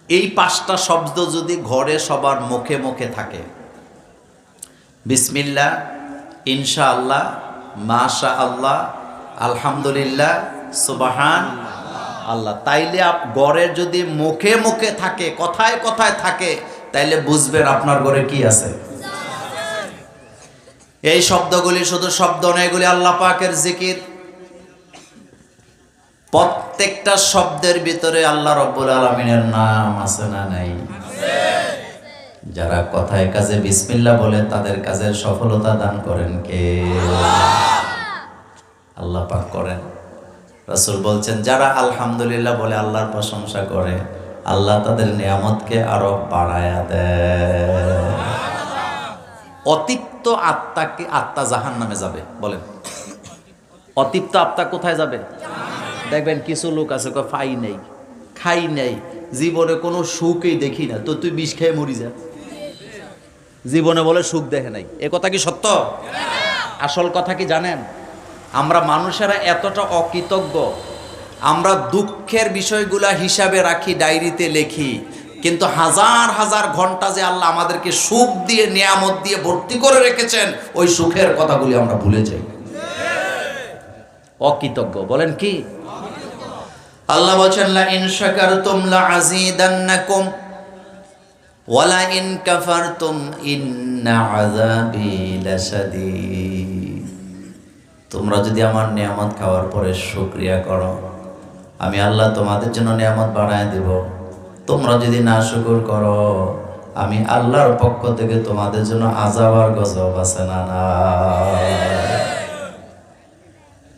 এই পাঁচটা শব্দ যদি ঘরে সবার মুখে মুখে থাকে, বিসমিল্লাহ, ইনশাআল্লাহ, মাশা আল্লাহ, আলহামদুলিল্লাহ, সুবহান আল্লাহ, তাইলে ঘরে যদি মুখে মুখে থাকে, কথায় কথায় থাকে, তাইলে বুঝবেন আপনার ঘরে কি আছে। এই শব্দগুলি শুধু শব্দ নয়, এগুলি আল্লাহ পাকের জিকির। প্রত্যেকটা শব্দের ভিতরে আল্লাহ রাব্বুল আলামিনের নাম আছে না নাই? যারা কথায় কাজে বিসমিল্লাহ বলে তাদের কাজের সফলতা দান করেন কে? আল্লাহ পাক করেন। রাসূল বলছেন, যারা আলহামদুলিল্লাহ বলে আল্লাহর প্রশংসা করে, আল্লাহ তাদের নিয়ামতকে আরো বাড়ায়া দেয়। অতিপ্ত আত্মাকে, আত্মা জাহান্নামে যাবে। বলেন, অতিপ্ত আত্মা কোথায় যাবে? দেখবেন কিছু লোক আছে ফাই নেই, খাই নেই, জীবনে কোনো সুখই দেখি না, তো তুই বিষ খেয়ে মরি যা। জীবনে বলে সুখ দেখে নাই। এ কথা কি সত্য? আসল কথা কি জানেন? আমরা মানুষেরা এতটা অকৃতজ্ঞ, আমরা দুঃখের বিষয়গুলা হিসাবে রাখি, ডায়েরিতে লেখি, কিন্তু হাজার হাজার ঘন্টা যে আল্লাহ আমাদেরকে সুখ দিয়ে, নিয়ামত দিয়ে ভর্তি করে রেখেছেন, ওই সুখের কথাগুলি আমরা ভুলে যাই। অকৃতজ্ঞ। বলেন কি? আল্লাহ বলেন, লা ইন শাকারতুম লা আযীদান্নাকুম ওয়া লা ইন কাফারতুম ইন্না আযাবি লাশাদীদ। তোমরা যদি আমার নিয়ামত খাওয়ার পরে শুকরিয়া করো, আমি আল্লাহ তোমাদের জন্য নিয়ামত বাড়ায় দেব। তোমরা যদি না শুকর করো, আমি আল্লাহর পক্ষ থেকে তোমাদের জন্য আযাব আর গজব আছে না না।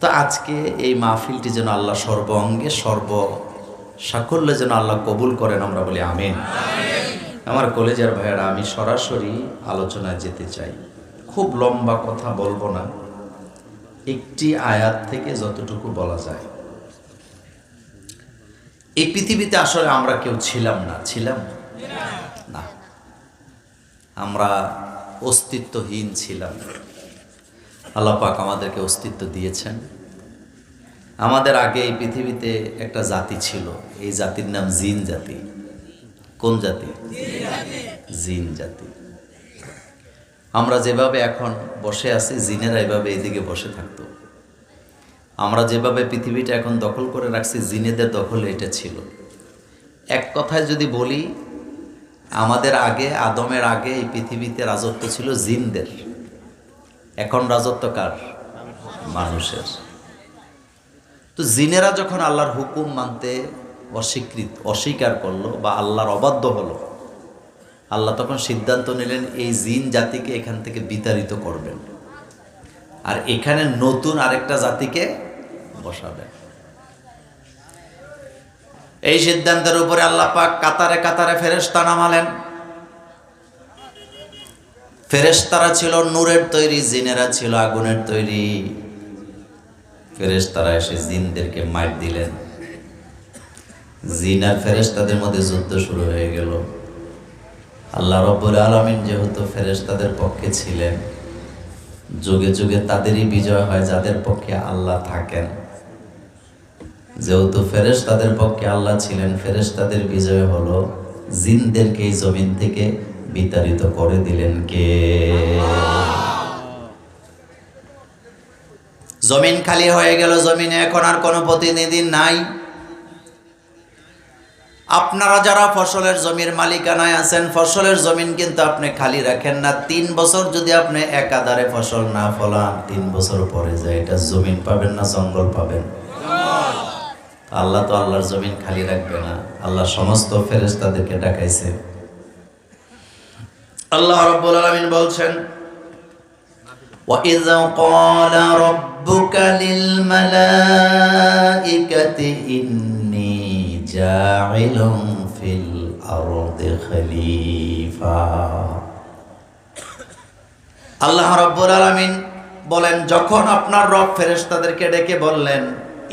তো আজকে এই মাহফিলটি যেন আল্লাহ সর্ব অঙ্গে সর্ব সাকল্যে যেন আল্লাহ কবুল করেন, আমরা বলি আমিন। আমার কলেজের ভাইয়েরা, আমি সরাসরি আলোচনায় যেতে চাই। খুব লম্বা কথা বলবো না, একটি আয়াত থেকে যতটুকু বলা যায়। এই পৃথিবীতে আসলে আমরা কেউ ছিলাম না, ছিলাম না, আমরা অস্তিত্বহীন ছিলাম। আল্লাহ পাক আমাদেরকে অস্তিত্ব দিয়েছেন। আমাদের আগে এই পৃথিবীতে একটা জাতি ছিল, এই জাতির নাম জিন জাতি। কোন জাতি? জিন জাতি। আমরা যেভাবে এখন বসে আছি, জিনেরা এভাবে এইদিকে বসে থাকতো। আমরা যেভাবে পৃথিবীটা এখন দখল করে রাখছি, জিনেদের দখলে এটা ছিল। এক কথায় যদি বলি, আমাদের আগে, আদমের আগে এই পৃথিবীতে রাজত্ব ছিল জিনদের। এখন রাজত্ব কার? মানুষের। তো জিনেরা যখন আল্লাহর হুকুম মানতে অস্বীকার করলো বা আল্লাহর অবাধ্য হলো, আল্লাহ তখন সিদ্ধান্ত নিলেন এই জিন জাতিকে এখান থেকে বিতাড়িত করবেন, আর এখানে নতুন আরেকটা জাতিকে বসাবেন। এই সিদ্ধান্তের উপরে আল্লাহ পাক কাতারে কাতারে ফেরেশতা নামালেন। ফেরেশতারা ছিল নূরের তৈরি, জিনেরা ছিল আগুনের তৈরি। ফেরেশতারা এসে জিনদেরকে মার দিলেন। জিন আর ফেরেশতাদের মধ্যে যুদ্ধ শুরু হয়ে গেল। আল্লাহ রাব্বুল আলামিন যেহেতু ফেরেশতাদের পক্ষে ছিলেন, যুগে যুগে তাদেরই বিজয় হয় যাদের পক্ষে আল্লাহ থাকেন। যেহেতু ফেরেশতাদের পক্ষে আল্লাহ ছিলেন, ফেরেশতাদের বিজয় হলো। জিনদেরকে এই জমিন থেকে বিতাড়িত করে দিলেন কে? জমিন খালি হয়ে গেল। জমিনে এখন আর কোনো প্রতিনিধি নাই। আপনারা যারা ফসলের জমির মালিকানায় আছেন, ফসলের জমিন কিন্তু আপনি খালি রাখেন না। 3 বছর যদি আপনি একাধারে ফসল না ফলান, 3 বছর পরে যায় এটা জমিন পাবেন না জঙ্গল পাবেন? আল্লাহ তো আল্লাহর জমিন খালি রাখবে না। আল্লাহ সমস্ত ফেরেশতাদেরকে ডাকাইছে। আল্লাহ রাব্বুল আলামিন বলছেন, وَإِذْ قَالَ رَبُّكَ لِلْمَلَائِكَةِ إِنِّي جَاعِلٌ فِي الْأَرْضِ خَلِيفَةً। আল্লাহ রাব্বুল আলামিন বলেন, যখন আপনার রব ফেরেশতাদেরকে ডেকে বললেন,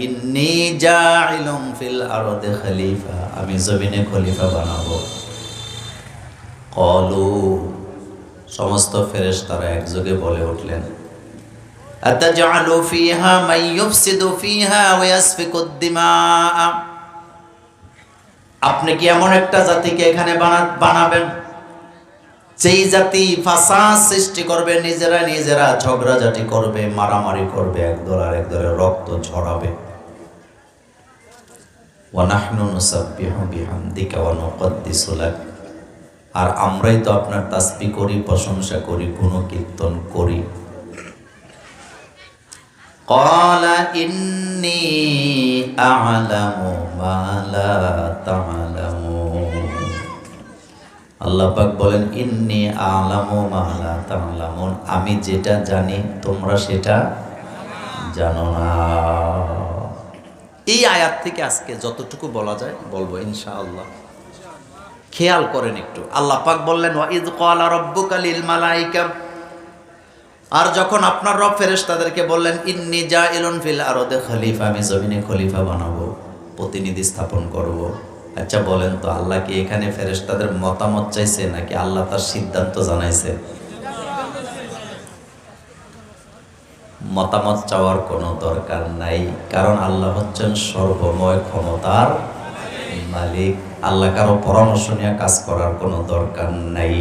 ইন্নী জাইলুম ফিল আরদি খলিফা, আমি জমিনে খলিফা বানাবো। ক্বালু, সমস্ত ফেরেশতারা একযোগে বলে উঠলেন, আতাজআলু ফিহা মান ইউফসিদু ফিহা ওয়া ইয়াসফিকুদ দিমা, আপনি কি এমন একটা জাতিকে এখানে বানাবেন যেই জাতি ফাসাদ সৃষ্টি করবে, নিজেরা ঝগড়াঝাটি করবে, মারামারি করবে, একদল আরেক দলের রক্ত ঝরাবে। ওয়া নাহনু নুসাব্বিহু বিহামদিকা ওয়া নুকদ্দিসু লাক, আর আমরাই তো আপনার তাসবিহ করি, প্রশংসা করি, গুণকীর্তন করি। ক্বালা ইন্নী আ'লামু মা লা তা'লামুন। আল্লাহ পাক বলেন ইন্নী আ'লামু মা লা তা'লামুন, আমি যেটা জানি তোমরা সেটা জানো না। এই আয়াত থেকে আজকে যতটুকু বলা যায় বলবো ইনশাআল্লাহ। খেয়াল করেন একটু, আল্লাহ পাক বললেন ওয়া ইয ক্বালা রাব্বুকা লিল মালাইকা, আর যখন আপনার রব ফেরেশতাদেরকে বললেন ইন্নী জাইলুন ফিল আরদি খলিফা, আমি জমিনে খলিফা বানাবো, প্রতিনিধি স্থাপন করব। আচ্ছা বলেন তো, আল্লাহ কি এখানে ফেরেশতাদের মতামত চাইছে নাকি আল্লাহ তার সিদ্ধান্ত জানাইছে? মতামত চাওয়ার কোনো দরকার নাই, কারণ আল্লাহ হচ্ছেন সর্বময় ক্ষমতার মালিক। আল্লাহ কারো পরামর্শ নিয়ে কাজ করার কোনো দরকার নাই।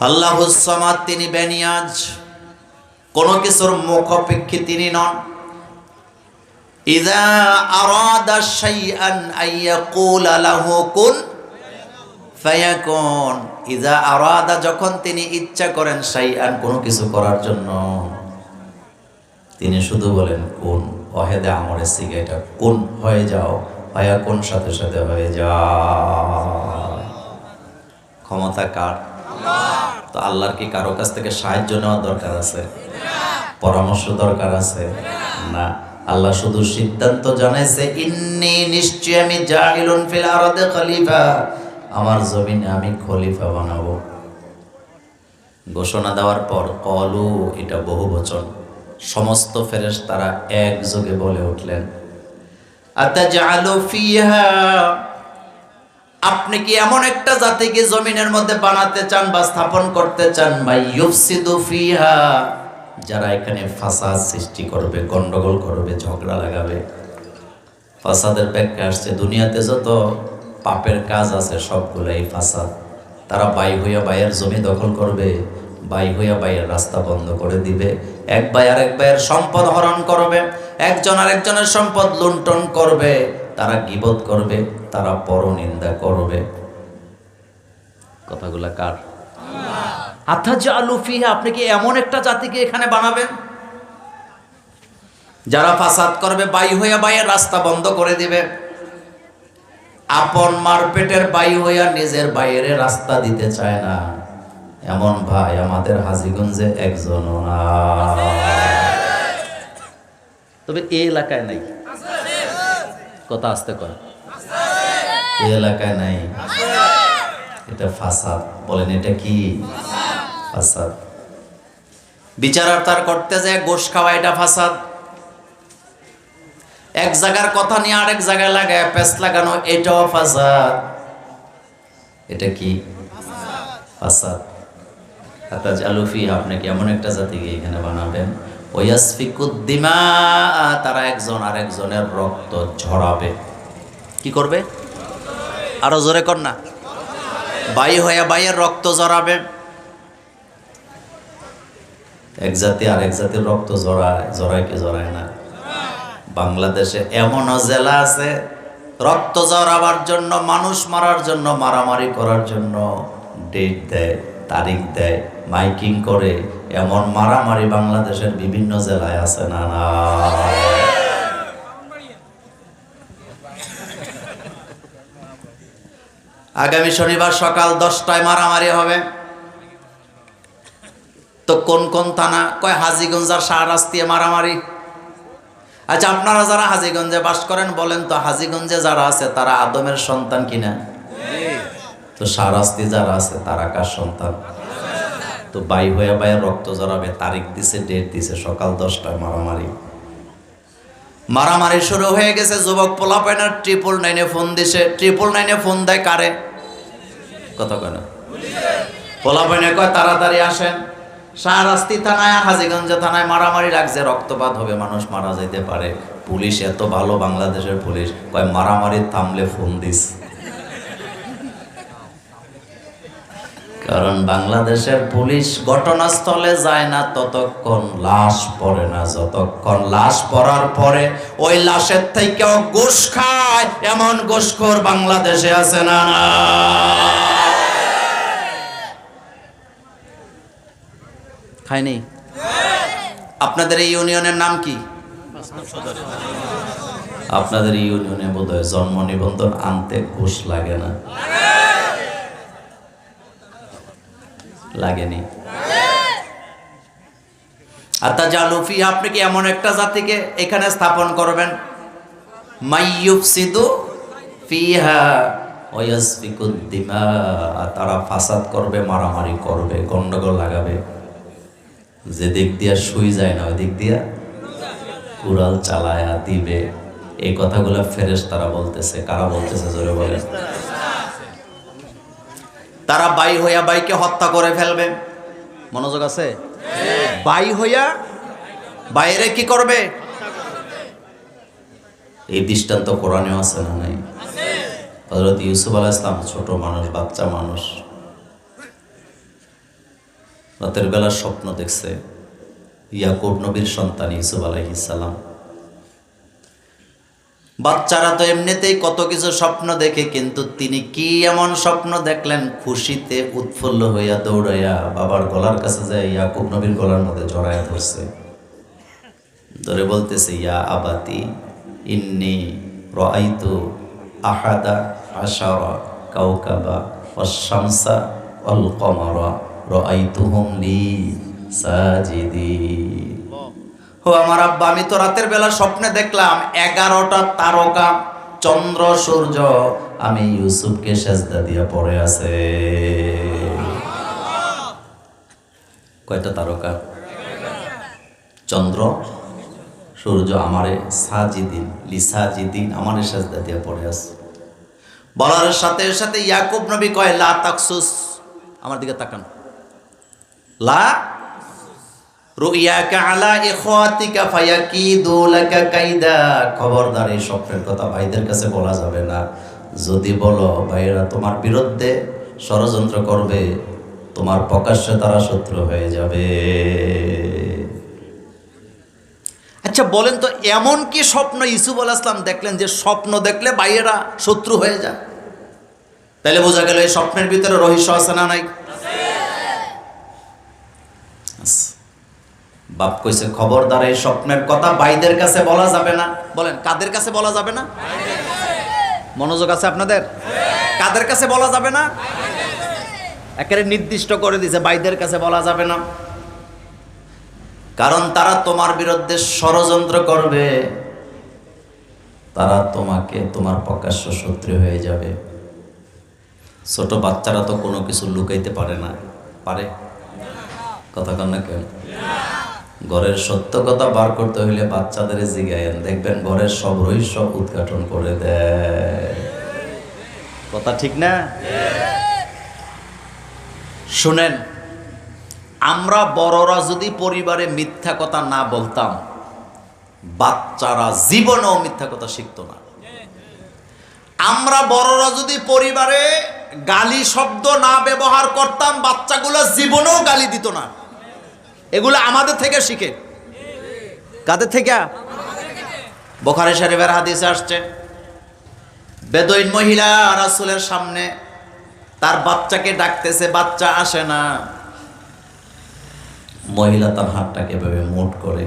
আল্লাহুস সামাদ, তিনি বেনিয়াজ, কোনো কিছুর মুখাপেক্ষী তিনি নন। ইযা আরাদা শাইআন আইয়াকুলা লাহু কুন ফায়াকুন। ইযা আরাদা, যখন তিনি ইচ্ছা করেন, শাইআন, কোনো কিছু করার জন্য, তিনি শুধু বলেন কুন। ওয়াহিদে আমরে সিগা, এটা কুন হয়ে যাও, ফায়াকুন, সাথে সাথে হয়ে যাও। ক্ষমতা কার? তো আল্লাহর কি কারো কাছ থেকে সাহায্য নেওয়া দরকার আছে? পরামর্শ দরকার আছে? না, আল্লাহ শুধু সিদ্ধান্ত জানাইছে ইন্নী, নিশ্চয় আমি জাইলুন ফিল আরদি খলিফা, আমার জমিনে আমি খলিফা বানাবো। ঘোষণা দেওয়ার পর কলু, এটা বহুবচন, সমস্ত ফেরেশতারা একযোগে বলে উঠলেন আতাজআলু ফিহা, আপনি কি এমন একটা জাতিকে জমিনের মধ্যে বানাতে চান বা স্থাপন করতে চান, ভাই ইউফসিদু ফিহা, যারা এখানে ফাসাদ সৃষ্টি করবে, গন্ডগোল করবে, ঝগড়া লাগাবে। ফাসাদের ব্যাখ্যা আসছে দুনিয়াতে যত পাপের কাজ আছে সবগুলাই ফাসাদ। তারা বাই হইয়া বাইয়ের জমি দখল করবে, বাই হইয়া বাইয়ের রাস্তা বন্ধ করে দিবে, এক ভাই আরেক ভাইয়ের সম্পদ হরণ করবে, একজন আরেকজনের সম্পদ লুণ্ঠন করবে, তারা গীবত করবে, তারা পরনিন্দা করবে। কথাগুলা কার? আতাজআলু ফিহা, আপনি কি এমন একটা জাতিকে এখানে বানাবেন যারা ফাসাদ করবে, বাই হইয়া বাইয়ের রাস্তা বন্ধ করে দিবে, আপন মার পেটের বাই হইয়া নিজের বাইয়ের রাস্তা দিতে চায় না, এমন ভাই আমাদের হাজীগঞ্জে একজনও না। তবে এই এলাকায় নাই। কথা আসতে কর, এই এলাকায় নাই। এটা ফাসাদ। বলেন এটা কি? ফাসাদ। বিচারার্থার করতে যায় গোশ খাওয়া, এটা ফাসাদ। এক জায়গার কথা নিয়ে আরেক জায়গায় লাগায় পেঁচ লাগানো, এটাও ফাসাদ। এটা কি? ফাসাদ। আতাজআলু ফিহা, আপনি কি এমন একটা জাতিকে এখানে বানাবেন, ওয়াসফিকুদ দিমা, তারা একজন আরেকজনের রক্ত ঝরাবে। কি করবে? আরো জোরে কর না। বাই হয়ে বাইয়ের রক্ত ঝরাবে। এক জাতি আরেক জাতির রক্ত জড়ায় কি জড়ায় না? বাংলাদেশে এমনও জেলা আছে রক্ত ঝরাবার জন্য, মানুষ মারার জন্য, মারামারি করার জন্য ডেট দেয়, তারিখ দেয়, মাইকিং করে। এমন মারামারি বাংলাদেশের বিভিন্ন জেলায় আছে না? না, আগামী শনিবার সকাল 10টায় মারামারি হবে। তো কোন কোন থানা? কয় হাজীগঞ্জ আর শাহরাস্তিয়ে মারামারি। আচ্ছা, আপনারা যারা হাজীগঞ্জে বাস করেন বলেন তো, হাজীগঞ্জে যারা আছে তারা আদমের সন্তান কিনা? তো শাহরাস্তি যারা আছে তারা কার সন্তান? তো বাই হয়ে বাইয়ের রক্ত জড়াবে, তারিখ দিছে, ডেট দিছে, সকাল 10টায় মারামারি। মারামারি শুরু হয়ে গেছে। যুবক পোলাপাইনার 999-এ ফোন দিছে। 999-এ ফোন দেয় কারে? কত কেন? পোলাপাইনে কয় তাড়াতাড়ি আসেন। শাহরাস্তি থানায় আর হাজীগঞ্জ থানায় মারামারি লাগছে, রক্তপাত হবে, মানুষ মারা যেতে পারে। পুলিশ এত ভালো, বাংলাদেশের পুলিশ কয় মারামারি থামলে ফোন দিস। কারণ বাংলাদেশের পুলিশ ঘটনাস্থলে যায় না ততক্ষণ লাশ পড়ে না, যতক্ষণ লাশ পড়ার পরে ওই লাশের থেকেও ঘুষ খায় এমন ঘুষখোর বাংলাদেশে আছে না? খায়নি? আপনাদের এই ইউনিয়নের নাম কি? আপনাদের এই ইউনিয়নে বোধহয় জন্ম নিবন্ধন আনতে ঘুষ লাগে না? লাগেনি? আতাজালুফি, আপনি কি এমন একটা জাতিকে এখানে স্থাপন করবেন মাইয়ুফসিদু ফিহা ওয়া ইয়াসফিকুদ দিমা, তারা ফাসাদ করবে, মারামারি করবে, গন্ডগোল লাগাবে, যে দিক দিয়া শুই যায় না ওই দিক দিয়া কুড়াল চালায়া দিবে। এই কথাগুলো ফেরেশতারা বলতেছে। কারা বলতেছে জোরে বলেন? তারা বাই হইয়া বাইকে হত্যা করে ফেলবে। মনোযোগ আছে? বাই হইয়া বাইরে কি করবে? এই দৃষ্টান্ত কোরআনেও আছে না নাই? হযরত ইউসুফ আলাইহিস সালাম ছোট মানুষ, বাচ্চা মানুষ, রাতের বেলা স্বপ্ন দেখছে। ইয়াকুব নবীর সন্তান ইউসুফ আলাইহিস সালাম। বাচ্চারা তো এমনিতেই কত কিছু স্বপ্ন দেখে, কিন্তু তিনি কি এমন স্বপ্ন দেখলেন, খুশিতে উৎফুল্ল হইয়া দৌড়াইয়া বাবার গলার কাছে যায়, ইয়াকুব নবীর গলার মধ্যে জড়াইয়া ধরছে, ধরে বলতেছে, ইয়া আবাতি ইন্নী রাআইতু আহাদা আশারা কাওকাবা ওয়াশ শামসা ওয়াল কমারা রাআইতুহুম লি সাজিদিন। ও আমার আব্বা, আমি তো রাতের বেলা স্বপ্নে দেখলাম 11টা তারকা, চন্দ্র সূর্য আমি ইউসুফকে সেজদা দিয়া পড়ে আছে। কয়টা তারকা? চন্দ্র সূর্য আমারে সাজিদিন লিসাজিদিন, আমারে সেজদা দিয়া পড়ে আছে। বলার সাথে সাথে ইয়াকুব নবী কয়, লা তাকসুস, আমার দিকে তাকান, লা রুইয়াকা আলা ইখওয়াতিকা ফায়াকিদু লাকা কাইদা, খবরদার এই স্বপ্নের কথা ভাইদের কাছে বলা যাবে না। যদি বলো ভাইরা তোমার বিরুদ্ধে ষড়যন্ত্র করবে, তোমার প্রকাশ্যে তারা শত্রু হয়ে যাবে। আচ্ছা বলেন তো, এমন কি স্বপ্ন ইউসুফ আলাইহিস সালাম দেখলেন যে স্বপ্ন দেখলে ভাইয়েরা শত্রু হয়ে যায়? তাহলে বোঝা গেল এই স্বপ্নের ভিতরে রহস্য আছে না নাই? বাপ কইছে, খবরদার এই স্বপ্নের কথা ভাইদের কাছে বলা যাবে না। বলেন কাদের কাছে বলা যাবে না? মনোযোগ আছে আপনাদের? কাদের কাছে বলা যাবে না? একেবারে নির্দিষ্ট করে দিয়েছে, ভাইদের কাছে বলা যাবে না। কারণ তারা তোমার বিরুদ্ধে ষড়যন্ত্র করবে, তারা তোমাকে তোমার প্রকাশ্য শত্রু হয়ে যাবে। ছোট বাচ্চারা তো কোনো কিছু লুকাইতে পারে না, পারে? কথা কন না কেন? ঘরের সত্য কথা বার করতে হইলে বাচ্চাদের জিগায়েন, দেখবেন ঘরের সব রহস্য উদ্ঘাটন করে দেয়। কথা ঠিক না? শুনেন, আমরা বড়রা যদি পরিবারে মিথ্যা কথা না বলতাম, বাচ্চারা জীবনেও মিথ্যা কথা শিখতো না। আমরা বড়রা যদি পরিবারে গালি শব্দ না ব্যবহার করতাম, বাচ্চাগুলো জীবনেও গালি দিত না। এগুলো আমাদের থেকে শিখে। কাদের থেকে? বুখারী শরীফের হাদিসে আসছে, বেদুইন মহিলা রাসূলের সামনে তার বাচ্চাকে ডাকতেছে, বাচ্চা আসে না। মহিলা তার হাতটাকে এভাবে মুঠ করে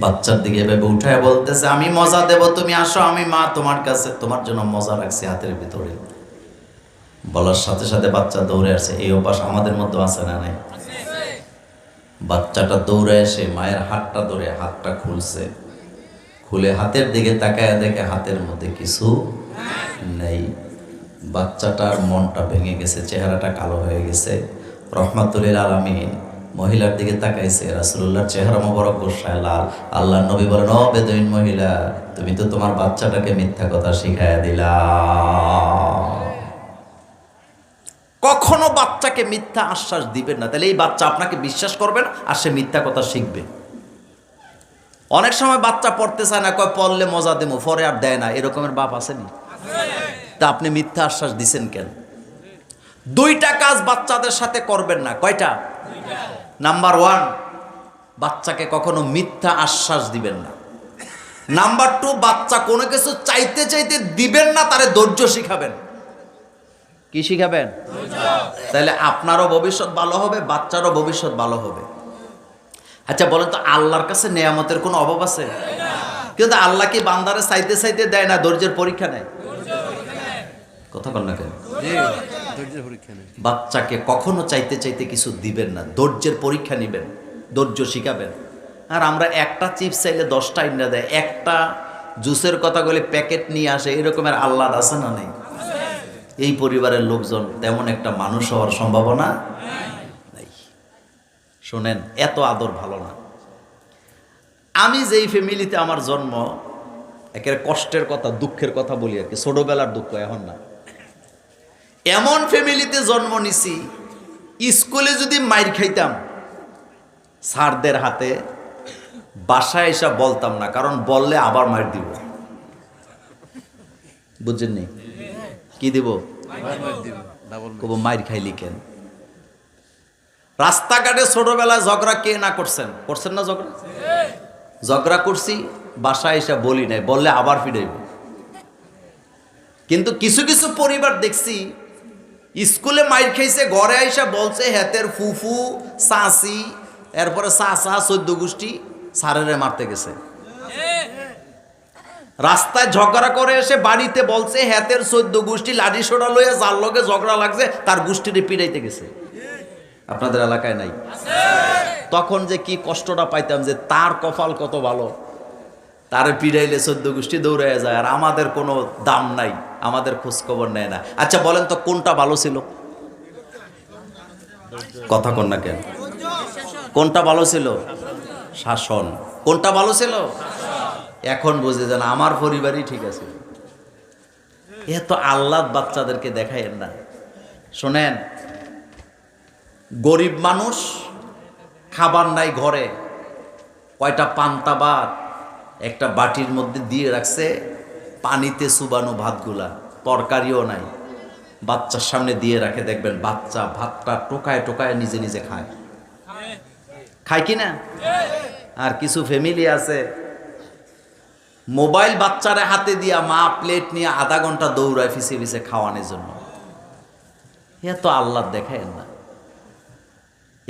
বাচ্চার দিকে এভাবে উঠায় বলতেছে, আমি মজা দেব, তুমি আসো, আমি মা তোমার কাছে, তোমার জন্য মজা রাখছি হাতের ভিতরে। বলার সাথে সাথে বাচ্চা দৌড়ে আসে। এই অভ্যাস আমাদের মধ্যে আছে না নাই? বাচ্চাটা দৌড়ে এসে মায়ের হাতটা ধরে হাতটা খুলছে, খুলে হাতের দিকে তাকায় দেখে হাতের মধ্যে কিছু নেই। বাচ্চাটার মনটা ভেঙে গেছে, চেহারাটা কালো হয়ে গেছে। রহমাতুল্লিল আলামিন মহিলার দিকে তাকাইছে, রাসূলুল্লাহর চেহারা মোবারক গোসায় লাল। আল্লাহর নবী বলেন, ও বেদুইন মহিলা, তুমি তো তোমার বাচ্চাটাকে মিথ্যা কথা শিখাইয়া দিলা। কখনো বাচ্চাকে মিথ্যা আশ্বাস দিবেন না, তাহলে এই বাচ্চা আপনাকে বিশ্বাস করবে না আর সে মিথ্যা কথা শিখবে। অনেক সময় বাচ্চা পড়তে চায় না, কয় পড়লে মজা দেবো, পরে আর দেয় না, এরকমের বাপ আসেনি? তা আপনি মিথ্যা আশ্বাস দিছেন কেন? দুইটা কাজ বাচ্চাদের সাথে করবেন না। কয়টা? নাম্বার 1, বাচ্চাকে কখনো মিথ্যা আশ্বাস দিবেন না। নাম্বার 2, বাচ্চা কোনো কিছু চাইতে চাইতে দিবেন না, তারে ধৈর্য শিখাবেন। কি শিখাবেন? তাহলে আপনারও ভবিষ্যৎ ভালো হবে, বাচ্চারও ভবিষ্যৎ ভালো হবে। আচ্ছা বলেন তো, আল্লাহর কাছে নেয়ামতের কোনো অভাব আছে? কিন্তু আল্লাহ কি বান্দারে চাইতে চাইতে দেয় না, ধৈর্যের পরীক্ষা নেয়? কথা বল না কেন? বাচ্চাকে কখনো চাইতে চাইতে কিছু দিবেন না, ধৈর্যের পরীক্ষা নিবেন, ধৈর্য শিখাবেন। আর আমরা একটা চিপস চাইলে 10টা ইন্ডা দেয়, একটা জুসের কথা বলে প্যাকেট নিয়ে আসে, এরকমের আল্লাহর আছে না নেই? এই পরিবারের লোকজন তেমন একটা মানুষ হওয়ার সম্ভাবনা নাই। শোনেন, এত আদর ভালো না। আমি যেই ফ্যামিলিতে আমার জন্ম, একের কষ্টের কথা, দুঃখের কথা বলি আর কি, ছোটবেলার দুঃখ, এখন না। এমন ফ্যামিলিতে জন্ম নিছি, স্কুলে যদি মাইর খাইতাম স্যারদের হাতে, বাসায় এসে বলতাম না, কারণ বললে আবার মাইর দিব। বুঝছেন নি? কি দিব? কব মাইর খাইলি কেন? রাস্তাঘাটে ছোটবেলায় ঝগড়া কে না করছেন? করছেন না ঝগড়া? ঝগড়া করছি, বাসায় এসে বলি নাই, বললে আবার ফিরাইব। কিন্তু কিছু কিছু পরিবার দেখছি, স্কুলে মাইর খাইছে, ঘরে আইসা বলছে হেতের ফুফু, চাচি, এরপরে চাচা, 14 গোষ্ঠী সারেরে মারতে গেছে। রাস্তায় ঝগড়া করে এসে বাড়িতে বলছে হেতের 14 গোষ্ঠী লাঠি সোটা লইয়া যার লগে ঝগড়া লাগছে তার গোষ্ঠীরে পিড়াইতে গেছে। আপনাদের এলাকায় নাই? তখন যে কি কষ্টটা পাইতাম, যে তার কপাল কত ভালো, তার পিড়াইলে 14 গোষ্ঠী দৌড়াইয়া যায়, আর আমাদের কোনো দাম নাই, আমাদের খোঁজ খবর নেয় না। আচ্ছা বলেন তো, কোনটা ভালো ছিল? কথা কন না কেন? কোনটা ভালো ছিল? শাসন। কোনটা ভালো ছিল? এখন বুঝে যান, আমার পরিবারই ঠিক আছে। এত আল্লাহ বাচ্চাদেরকে দেখায়েন না। শোনেন, গরিব মানুষ, খাবার নাই ঘরে, কয়টা পান্তা ভাত একটা বাটির মধ্যে দিয়ে রাখছে, পানিতে চুবানো ভাতগুলা, তরকারিও নাই, বাচ্চার সামনে দিয়ে রাখে, দেখবেন বাচ্চা ভাতটা টোকায় টোকায় নিজে নিজে খায়। খায় কি না? আর কিছু ফ্যামিলি আছে, মোবাইল বাচ্চারা হাতে দিয়া মা প্লেট নিয়ে আধা ঘন্টা দৌড়ায় ফিসে ফিসে খাওয়ানোর জন্য। এত আল্লাহ দেখায় না।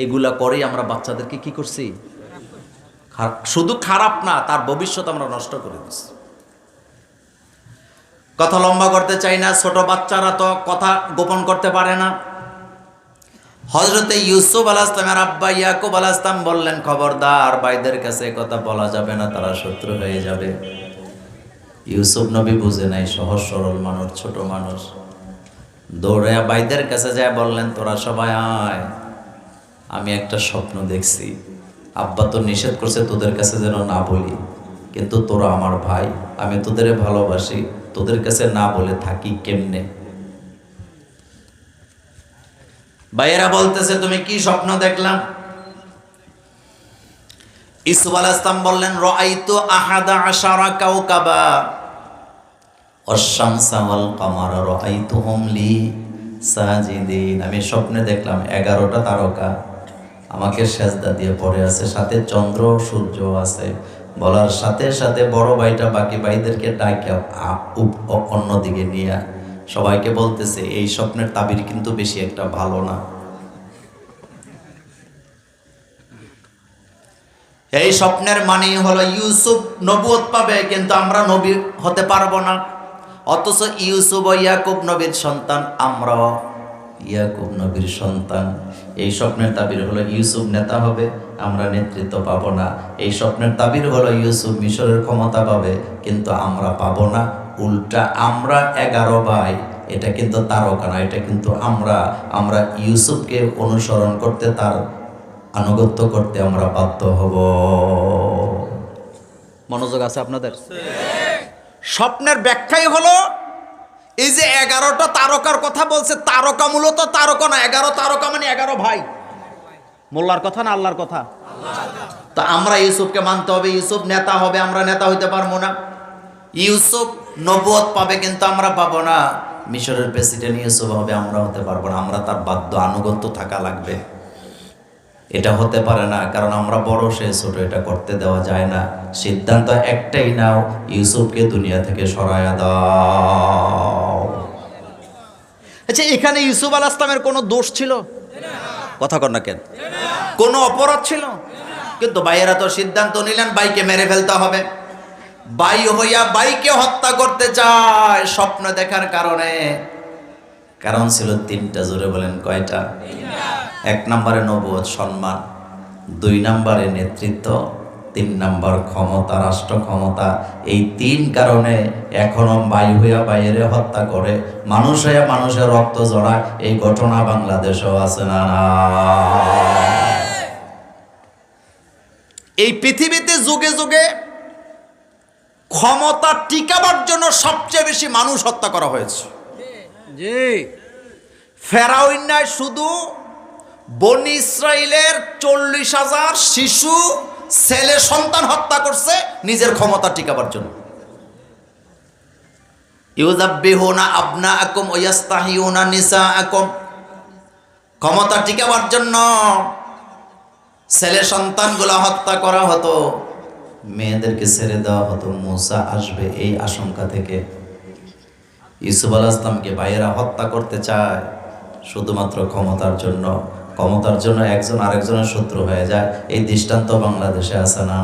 এগুলা করেই আমরা বাচ্চাদেরকে কি করছি? শুধু খারাপ না, তার ভবিষ্যৎ আমরা নষ্ট করে দিচ্ছি। কথা লম্বা করতে চাই না, ছোট বাচ্চারা তো কথা গোপন করতে পারে না। হযরতে ইউসুফ আলাইহিস সালামের আব্বা ইয়াকুব আলাইহিস সালাম বললেন, খবরদার ভাইদের কাছে কথা বলা যাবে না, তারা শত্রু হয়ে যাবে। ইউসুফ নবী বুঝে নাই, সহজ সরল মানুষ, ছোট মানুষ, দৌড়ে ভাইদের কাছে যায় বললেন, তোরা সবাই আয়, আমি একটা স্বপ্ন দেখছি। আব্বা তো নিষেধ করছে তোদের কাছে যেন না বলি, কিন্তু তোরা আমার ভাই, আমি তোদের ভালোবাসি, তোদের কাছে না বলে থাকি কেমনে? ভাইয়েরা বলতেছে, তুমি কি স্বপ্ন দেখলাম? ইউসুফ আলাইহিস সালাম বললেন, রাআইতু আহাদা আশারা কাওকাবা ওয়াশ-শামসা ওয়াল কামারা রাআইতুহুম লি সাজিদিন। আমি স্বপ্নে দেখলাম 11টা তারকা আমাকে সেজদা দিয়ে পড়ে আছে, সাথে চন্দ্র সূর্য আছে। বলার সাথে সাথে বড় ভাইটা বাকি ভাইদেরকে ডাকে অন্যদিকে নিয়ে সবাইকে বলতেছে, এই স্বপ্নের তাবির কিন্তু বেশি একটা ভালো না। এই স্বপ্নের মানে হলো ইউসুফ নবুয়ত পাবে, কিন্তু আমরা নবী হতে পারবো না। অথচ ইউসুফ ও ইয়াকুব নবীর সন্তান, আমরাও ইয়াকুব নবীর সন্তান। এই স্বপ্নের তাবির হলো ইউসুফ নেতা হবে, আমরা নেতৃত্ব পাবো না। এই স্বপ্নের তাবির হলো ইউসুফ মিশরের ক্ষমতা পাবে, কিন্তু আমরা পাবো না। উল্টা আমরা 11 ভাই, এটা কিন্তু তারকা না, এটা কিন্তু আমরা ইউসুফকে অনুসরণ করতে, তার আনুগত্য করতে আমরা বাধ্য হব। মনোযোগ আছে আপনাদের? স্বপ্নের ব্যাখ্যাই হলো এই যে 11টা তারকার কথা বলছে, তারকা মূলত তারকা না, 11 তারকা মানে 11 ভাই। মোল্লার কথা না আল্লাহর কথা? তো আমরা ইউসুফকে মানতে হবে। ইউসুফ নেতা হবে, আমরা নেতা হইতে পারবো না। ইউসুফ নবুয়ত পাবে, কিন্তু আমরা পাবো না। মিশরের প্রেসিডেন্ট ইউসুফ হবে, আমরা হতে পারবো না। আমরা তার বাধ্য আনুগত্য থাকা লাগবে। এটা হতে পারে না, কারণ আমরা বড়, সে ছোট, এটা করতে দেওয়া যায় না। সিদ্ধান্ত একটাই নাও, ইউসুফকে দুনিয়া থেকে সরায়া দাও। আচ্ছা, এখানে ইউসুফ আলাইহিস সালামের কোনো দোষ ছিল? কথা কর না কেন? কোনো অপরাধ ছিল? কিন্তু ভাইয়েরা তো সিদ্ধান্ত নিলেন ভাইকে মেরে ফেলতে হবে। ভাই হইয়া ভাইকে হত্যা করতে চায় স্বপ্ন দেখার কারণে। কারণ ছিল তিনটা। জোরে বলেন কয়টা? এক নম্বরে নবুয়ত, সম্মান। 2 নম্বরে নেতৃত্ব। 3 নম্বর ক্ষমতা, রাষ্ট্র ক্ষমতা। এই 3 কারণে এখনো ভাই হইয়া ভাইয়ের হত্যা করে, মানুষ হইয়া মানুষের রক্ত জড়ায়। এই ঘটনা বাংলাদেশেও আছে না? এই পৃথিবীতে যুগে যুগে ক্ষমতা টিকাবার জন্য সবচেয়ে বেশি মানুষ হত্যা করা হয়েছে। জি। ফেরাউন্নায় শুধু বনি ইসরাইলের 40,000 শিশু ছেলে সন্তান হত্যা করছে নিজের ক্ষমতা টিকাবার জন্য। ইউযাব্বিহুনা আবনাআকুম ওয়া ইস্তাহিয়ুনা নিসাআকুম। ক্ষমতা টিকাবার জন্য ছেলে সন্তানগুলো হত্যা করা হতো, মেয়েদেরকে ছেড়ে দেওয়া হতো। মূসা আসবে এই আশঙ্কা থেকে ইউসুফ আলাইহিস সালামকে ভাইয়েরা হত্যা করতে চায় শুধুমাত্র ক্ষমতার জন্য। ক্ষমতার জন্য একজন আরেকজনের শত্রু হয়ে যায়। এই দৃষ্টান্ত বাংলাদেশে আছে না?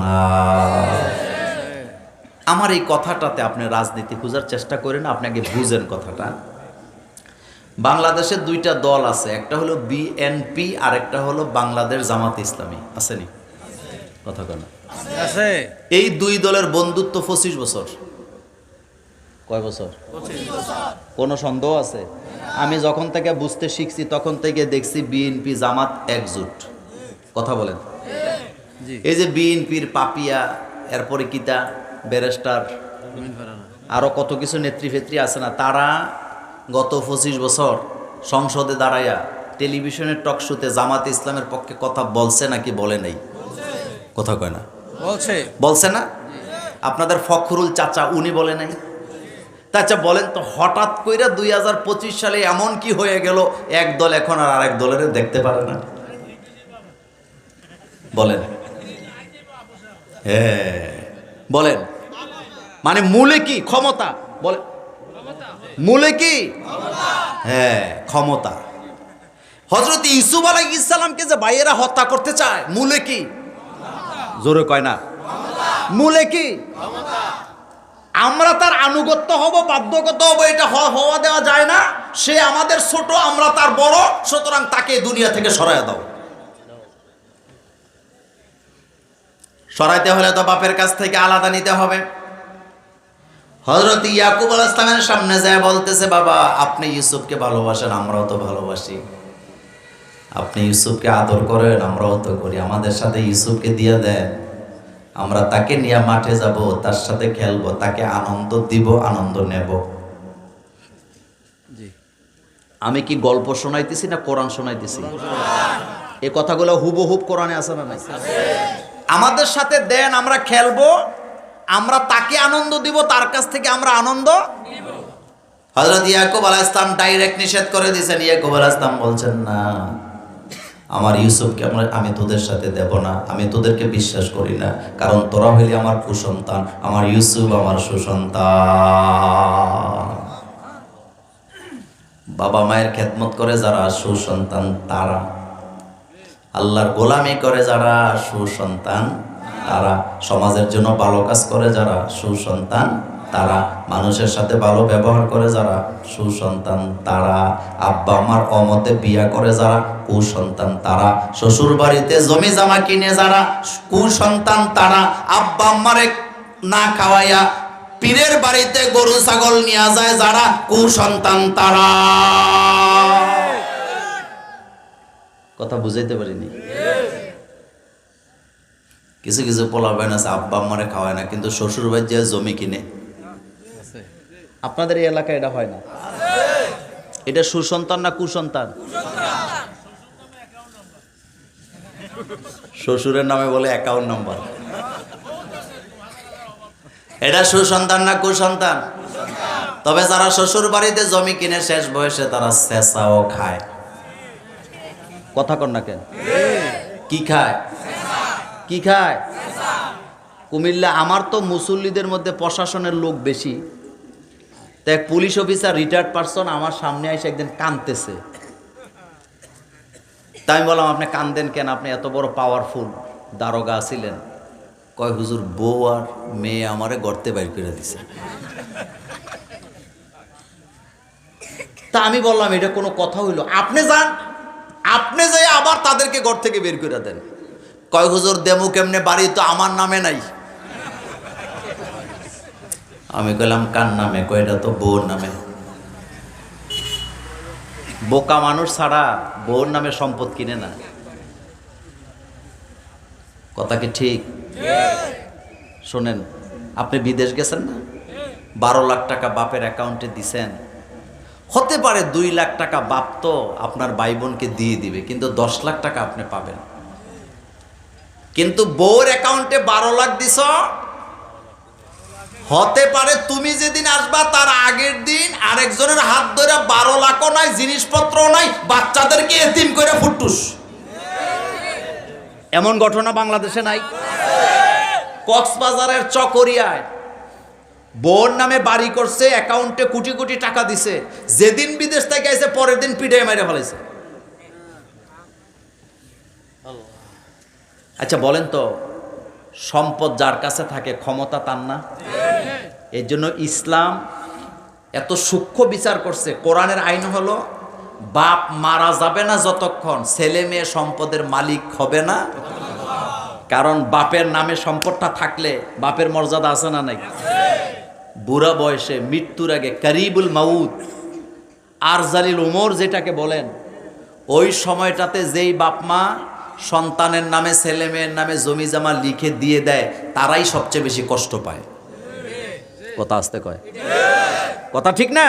আমার এই কথাটাতে আপনি রাজনীতি খোঁজার চেষ্টা করেন, আপনাকে বুঝেন কথাটা। বাংলাদেশে 2টা দল আছে, একটা হলো বিএনপি আর একটা হলো বাংলাদেশ জামাত ইসলামী। আসেনি? কথা কেন? আছে। এই 2 দলের বন্ধুত্ব 25 বছর। কয় বছর? কোনো সন্দেহ আছে? আমি যখন থেকে বুঝতে শিখছি তখন থেকে দেখছি বিএনপি জামাত একজোট। কথা বলেন। এই যে বিএনপির পাপিয়া, এরপরে কিতা ব্যারিস্টার, আরো কত কিছু নেত্রী ফেত্রী আছে না, তারা গত 25 বছর সংসদে দাঁড়াইয়া টেলিভিশনের টক শোতে জামাত ইসলামের পক্ষে কথা বলছে নাকি বলে নাই? কথা কয় না? বলছে না? আপনাদের ফখরুল চাচা উনি বলে নাই? আচ্ছা বলেন তো, হঠাৎ কইরা 2025 সালে এমন কি হয়ে গেল এক দল এখন আর আরেক দলের দেখতে পারে না? বলেন। হ্যাঁ বলেন, মানে মূলে কি? ক্ষমতা। বলেন মূলে কি? হ্যাঁ, ক্ষমতা। হযরত ইউসুফ আলাইহিস সালামকে যে ভাইয়েরা হত্যা করতে চায়, মূলে কি? জোরে কয় না? মূলে কি? আমরা তার আনুগত্য হব, বাধ্যগত হব, এটা হওয়া দেওয়া যায় না। সে আমাদের ছোট, আমরা তার বড়, সুতরাং তাকে দুনিয়া থেকে সরায় দাও। সরাইতে হলে তো বাপের কাছ থেকে আলাদা নিতে হবে। হযরত ইয়াকুব আলাইহিস সালামের সামনে যায় বলতেছে, বাবা আপনি ইউসুফকে ভালোবাসেন, আমরাও তো ভালোবাসি। আপনি ইউসুফকে আদর করেন, আমরাও তো করি। আমাদের সাথে ইউসুফকে দিয়ে দেন, আমরা তাকে নিয়ে মাঠে যাব, তার সাথে খেলবো, তাকে আনন্দ দিব, আনন্দ নেব। আমি কি গল্প শোনাইতেছি না কোরআন শোনাইতেছি? এই কথাগুলো হুবহুব কোরআনে আছে না নাই? আমাদের সাথে দেন, আমরা খেলবো, আমরা তাকে আনন্দ দিব, তার কাছ থেকে আমরা আনন্দ নেব। হযরত ইয়াকুব আলাইহিস সালাম ডাইরেক্ট নিষেধ করে দিয়েছেন। ইয়াকুব আলাইহিস সালাম বলছেন, না, আমার ইউসুফকে আমি তোদের সাথে দেব না, আমি তোদেরকে বিশ্বাস করি না, কারণ তোরা হইলে আমার কুসন্তান, আমার ইউসুফ আমার সুসন্তান। বাবা মায়ের খেদমত করে যারা সুসন্তান তারা, আল্লাহর গোলামি করে যারা সুসন্তান তারা, সমাজের জন্য ভালো কাজ করে যারা সুসন্তান তারা, মানুষের সাথে ভালো ব্যবহার করে যারা সুসন্তান তারা, আব্বা আমার অমতে বিয়া করে যারা কুসন্তান তারা, শ্বশুর বাড়িতে জমি জামা কিনে যারা কুসন্তান তারা, আব্বা আম্মারে না খাওয়াইয়া পীরের বাড়িতে গরু ছাগল নিয়ে যায় যারা কুসন্তান তারা। কথা বুঝাইতে পারিনি? কিছু কিছু পোলাবেন আছে আব্বা আম্মারে খাওয়ায় না, কিন্তু শ্বশুর বাড়ি যে জমি কিনে। আপনাদের এই এলাকায় এটা হয় না? এটা সুসন্তান না কুসন্তান? শ্বশুরের নামে বলে অ্যাকাউন্ট নাম্বার। এটা সুসন্তান না কুসন্তান? তবে যারা শ্বশুর বাড়িতে জমি কিনে শেষ বয়সে তারা চেঁচাও খায়। কথা কন না কেন? কি খায়? কি খায়? কুমিল্লা আমার তো মুসল্লিদের মধ্যে প্রশাসনের লোক বেশি। তো এক পুলিশ অফিসার রিটায়ার্ড পারসন আমার সামনে এসে একদিন কাঁদতেছে। তাই আমি বললাম, আপনি কান্দেন কেন? আপনি এত বড় পাওয়ারফুল দারোগা ছিলেন। কয়, হুজুর বউ আর মেয়ে আমারে গর্তে বাইর করে দিছে। তা আমি বললাম, এটা কোনো কথা হইল? আপনি যান, আপনি যাই আবার তাদেরকে ঘর থেকে বের করে দেন। কয়, হুজুর দেমু কেমনে? বাড়ি তো আমার নামে নাই। আমি কইলাম, কার নামে? কয়, এটা তো বউর নামে। বোকা মানুষ ছাড়া বউর নামে সম্পদ কিনে না। কথা কি ঠিক? শোনেন, আপনি বিদেশ গেছেন না, 12 লাখ টাকা বাপের অ্যাকাউন্টে দিছেন। হতে পারে 2 লাখ টাকা বাপ তো আপনার ভাই বোনকে দিয়ে দিবে, কিন্তু 10 লাখ টাকা আপনি পাবেন। কিন্তু বউর অ্যাকাউন্টে 12 লাখ দিছ, হতে পারে তুমি যেদিন আসবা তার আগের দিন আরেকজনের হাত ধরে 12 লাখও নাই, জিনিসপত্রও নাই, বাচ্চাদেরকে এতিম করে ফুটুস। এমন ঘটনা বাংলাদেশে নাই? কক্সবাজারের চকরিয়ায় বোন নামে বাড়ি করছে, অ্যাকাউন্টে কোটি কোটি টাকা দিছে। যেদিন বিদেশ থেকে এসে পরের দিন পিঠে মেরে ফেলেছে। আচ্ছা বলেন তো, সম্পদ যার কাছে থাকে ক্ষমতা তার না? এর জন্য ইসলাম এত সূক্ষ্ম বিচার করছে। কোরআনের আইন হলো, বাপ মারা যাবে না যতক্ষণ ছেলে মেয়ে সম্পদের মালিক হবে না। কারণ বাপের নামে সম্পদটা থাকলে বাপের মর্যাদা আছে না নাই? বুড়া বয়সে মৃত্যুর আগে কারিবুল মাউত, আরজালিল উমর যেটাকে বলেন, ওই সময়টাতে যেই বাপ মা সন্তানের নামে ছেলে মেয়ের নামে জমি জমা লিখে দিয়ে দেয়, তারাই সবচেয়ে বেশি কষ্ট পায়। কথা আসতে কয়, কথা ঠিক না?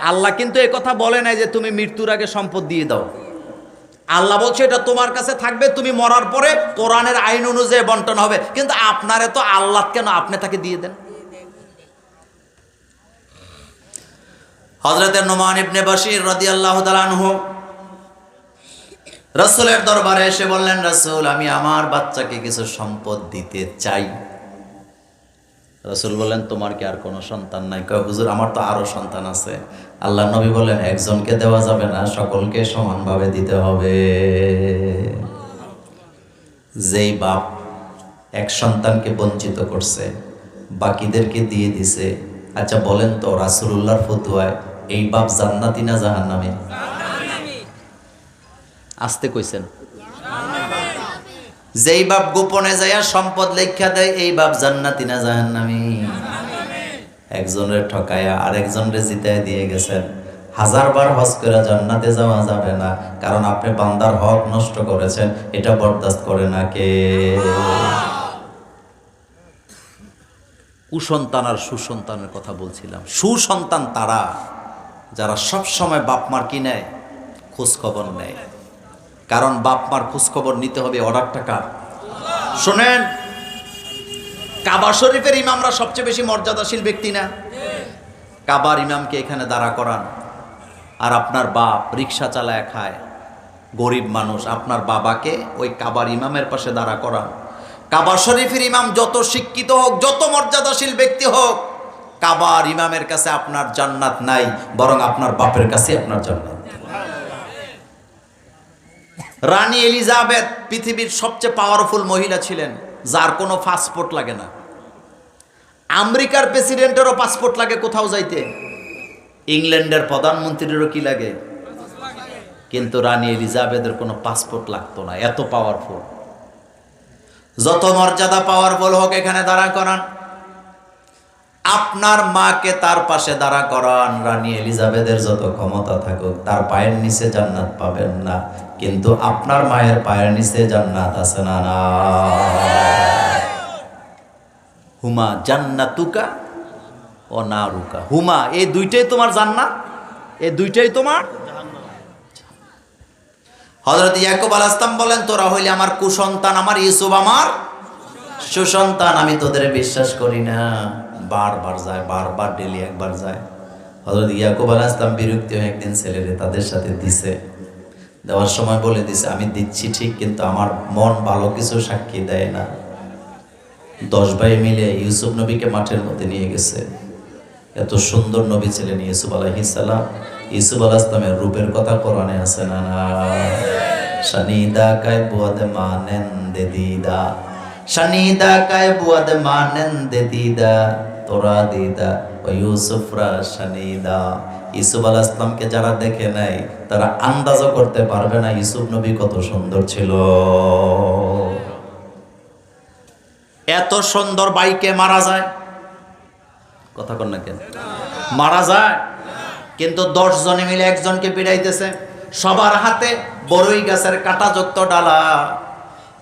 আল্লাহ কিন্তু এই কথা বলে নাই যে তুমি মৃত্যুর আগে সম্পদ দিয়ে দাও। আল্লাহ বলছে এটা তোমার কাছে থাকবে, তুমি মরার পরে কোরআনের আইন অনুযায়ী বন্টন হবে। কিন্তু আপনারে তো আল্লাহ কেন, আপনি তাকে দিয়ে দেন। হযরত নুমান ইবনে বাশির রাদিয়াল্লাহু তাআলা আনহু রাসূলের দরবারে এসে বললেন, রাসূল আমি আমার বাচ্চাকে কিছু সম্পদ দিতে চাই। রাসূল বললেন, তোমার কি আর কোনো সন্তান নাই? কয়, হুজুর আমার তো আরো সন্তান আছে। আল্লাহ নবী বললেন, একজনকে দেওয়া যাবে না, সকলকে সমানভাবে দিতে হবে। যেই বাপ এক সন্তানকে বঞ্চিত করছে, বাকিদেরকে দিয়ে দিছে, আচ্ছা বলেন তো রাসূলুল্লাহর ফতোয়ায় এই বাপ জান্নাতি না জাহান্নামী? আসতে কইছেন। যেই বাপ গোপনে যাইয়া সম্পদ লেখা দেয়, এই বাপ জান্নাতি না জাহান্নামী? একজনের ঠকায়া আরেকজনরে জিতায় দিয়ে গেছেন। 1000 বার হজ করে জান্নাতে যাওয়া যাবে না, কারণ আপনি বান্দার হক নষ্ট করেছেন। এটা বরদাস্ত করে না কে? কুসন্তান আর সুসন্তানের কথা বলছিলাম। সুসন্তান তারা যারা সব সময় বাপ মার কি নেয়, খোঁজ খবর নেয়। কারণ বাপ মার খোঁজ খবর নিতে হবে, অর্ডারটা কার? শোনেন, কাবা শরীফের ইমামরা সবচেয়ে বেশি মর্যাদাশীল ব্যক্তি না? কাবার ইমামকে এখানে দাঁড়া করান, আর আপনার বাপ রিক্সা চালায় খায়, গরিব মানুষ, আপনার বাবাকে ওই কাবার ইমামের পাশে দাঁড়া করান। কাবা শরীফের ইমাম যত শিক্ষিত হোক, যত মর্যাদাশীল ব্যক্তি হোক, কাবার ইমামের কাছে আপনার জান্নাত নাই, বরং আপনার বাপের কাছে আপনার জান্নাত। রানী এলিজাবেথ পৃথিবীর সবচেয়ে পাওয়ারফুল মহিলা ছিলেন, যার কোনো পাসপোর্ট লাগে না। আমেরিকার প্রেসিডেন্টেরও পাসপোর্ট লাগে কোথাও যাইতে, ইংল্যান্ডের প্রধানমন্ত্রীরও কি লাগে, কিন্তু রানী এলিজাবেথের কোনো পাসপোর্ট লাগতো না, এত পাওয়ারফুল। যত মর্যাদা পাওয়ারফুল হোক, এখানে দাঁড়া করান। আপনার মাকে তার পাশে দাঁড়া করান। রানী এলিজাবেথের যত ক্ষমতা থাকুক, তার পায়ের নিচে জান্নাত পাবেন না, কিন্তু আপনার মায়ের পায়ের নিচে জান্নাত আছে না? না। হুমা জান্নাতুকা ও নারুকা। হুমা, এই দুইটাই তোমার জান্নাত, এই দুইটাই তোমার। হযরত ইয়াকুব আলাইহিস সালাম বলেন, তোরা হইলে আমার কুসন্তান, আমার ইউসুফ আমার সুসন্তান, আমি তোদের বিশ্বাস করি না। বারবার যায়, বারবার ডেলি একবার যায়। হযরত ইয়াকুব আলাইহিস সালাম বিরক্ত হয়ে একদিন ছেলেরে তাদের সাথে দিছে। দেওয়ার সময় বলে দিছে, আমি দিচ্ছি ঠিক, কিন্তু আমার মন ভালো কিছু সাক্ষী দেয় না। 10 ভাই মিলে ইউসুফ নবীকে মাঠের মধ্যে নিয়ে গেছে। এত সুন্দর নবী ছিলেন ইউসুফ আলাইহিস সালাম। ইউসুফ আলাইহিস সালামের রূপের কথা কোরআনে আছে না? না, শানিদা কায় বুয়াদ মানেন দে দিদা, শানিদা কায় বুয়াদ মানেন দে দিদা, তোরা দিদা ও ইউসুফরা শানিদা। ইউসুফ আলাইহিস সালামকে যারা দেখে নাই তারা আন্দাজও করতে পারবে না ইউসুফ নবী কত সুন্দর ছিল। এত সুন্দর বাইকে মারা যায়, কথা কন না কেন? মারা যায়, কিন্তু 10 জনে মিলে একজনকে পিড়াইতেছে। সবার হাতে বড়ই গাছের কাঁটাযুক্ত ডালা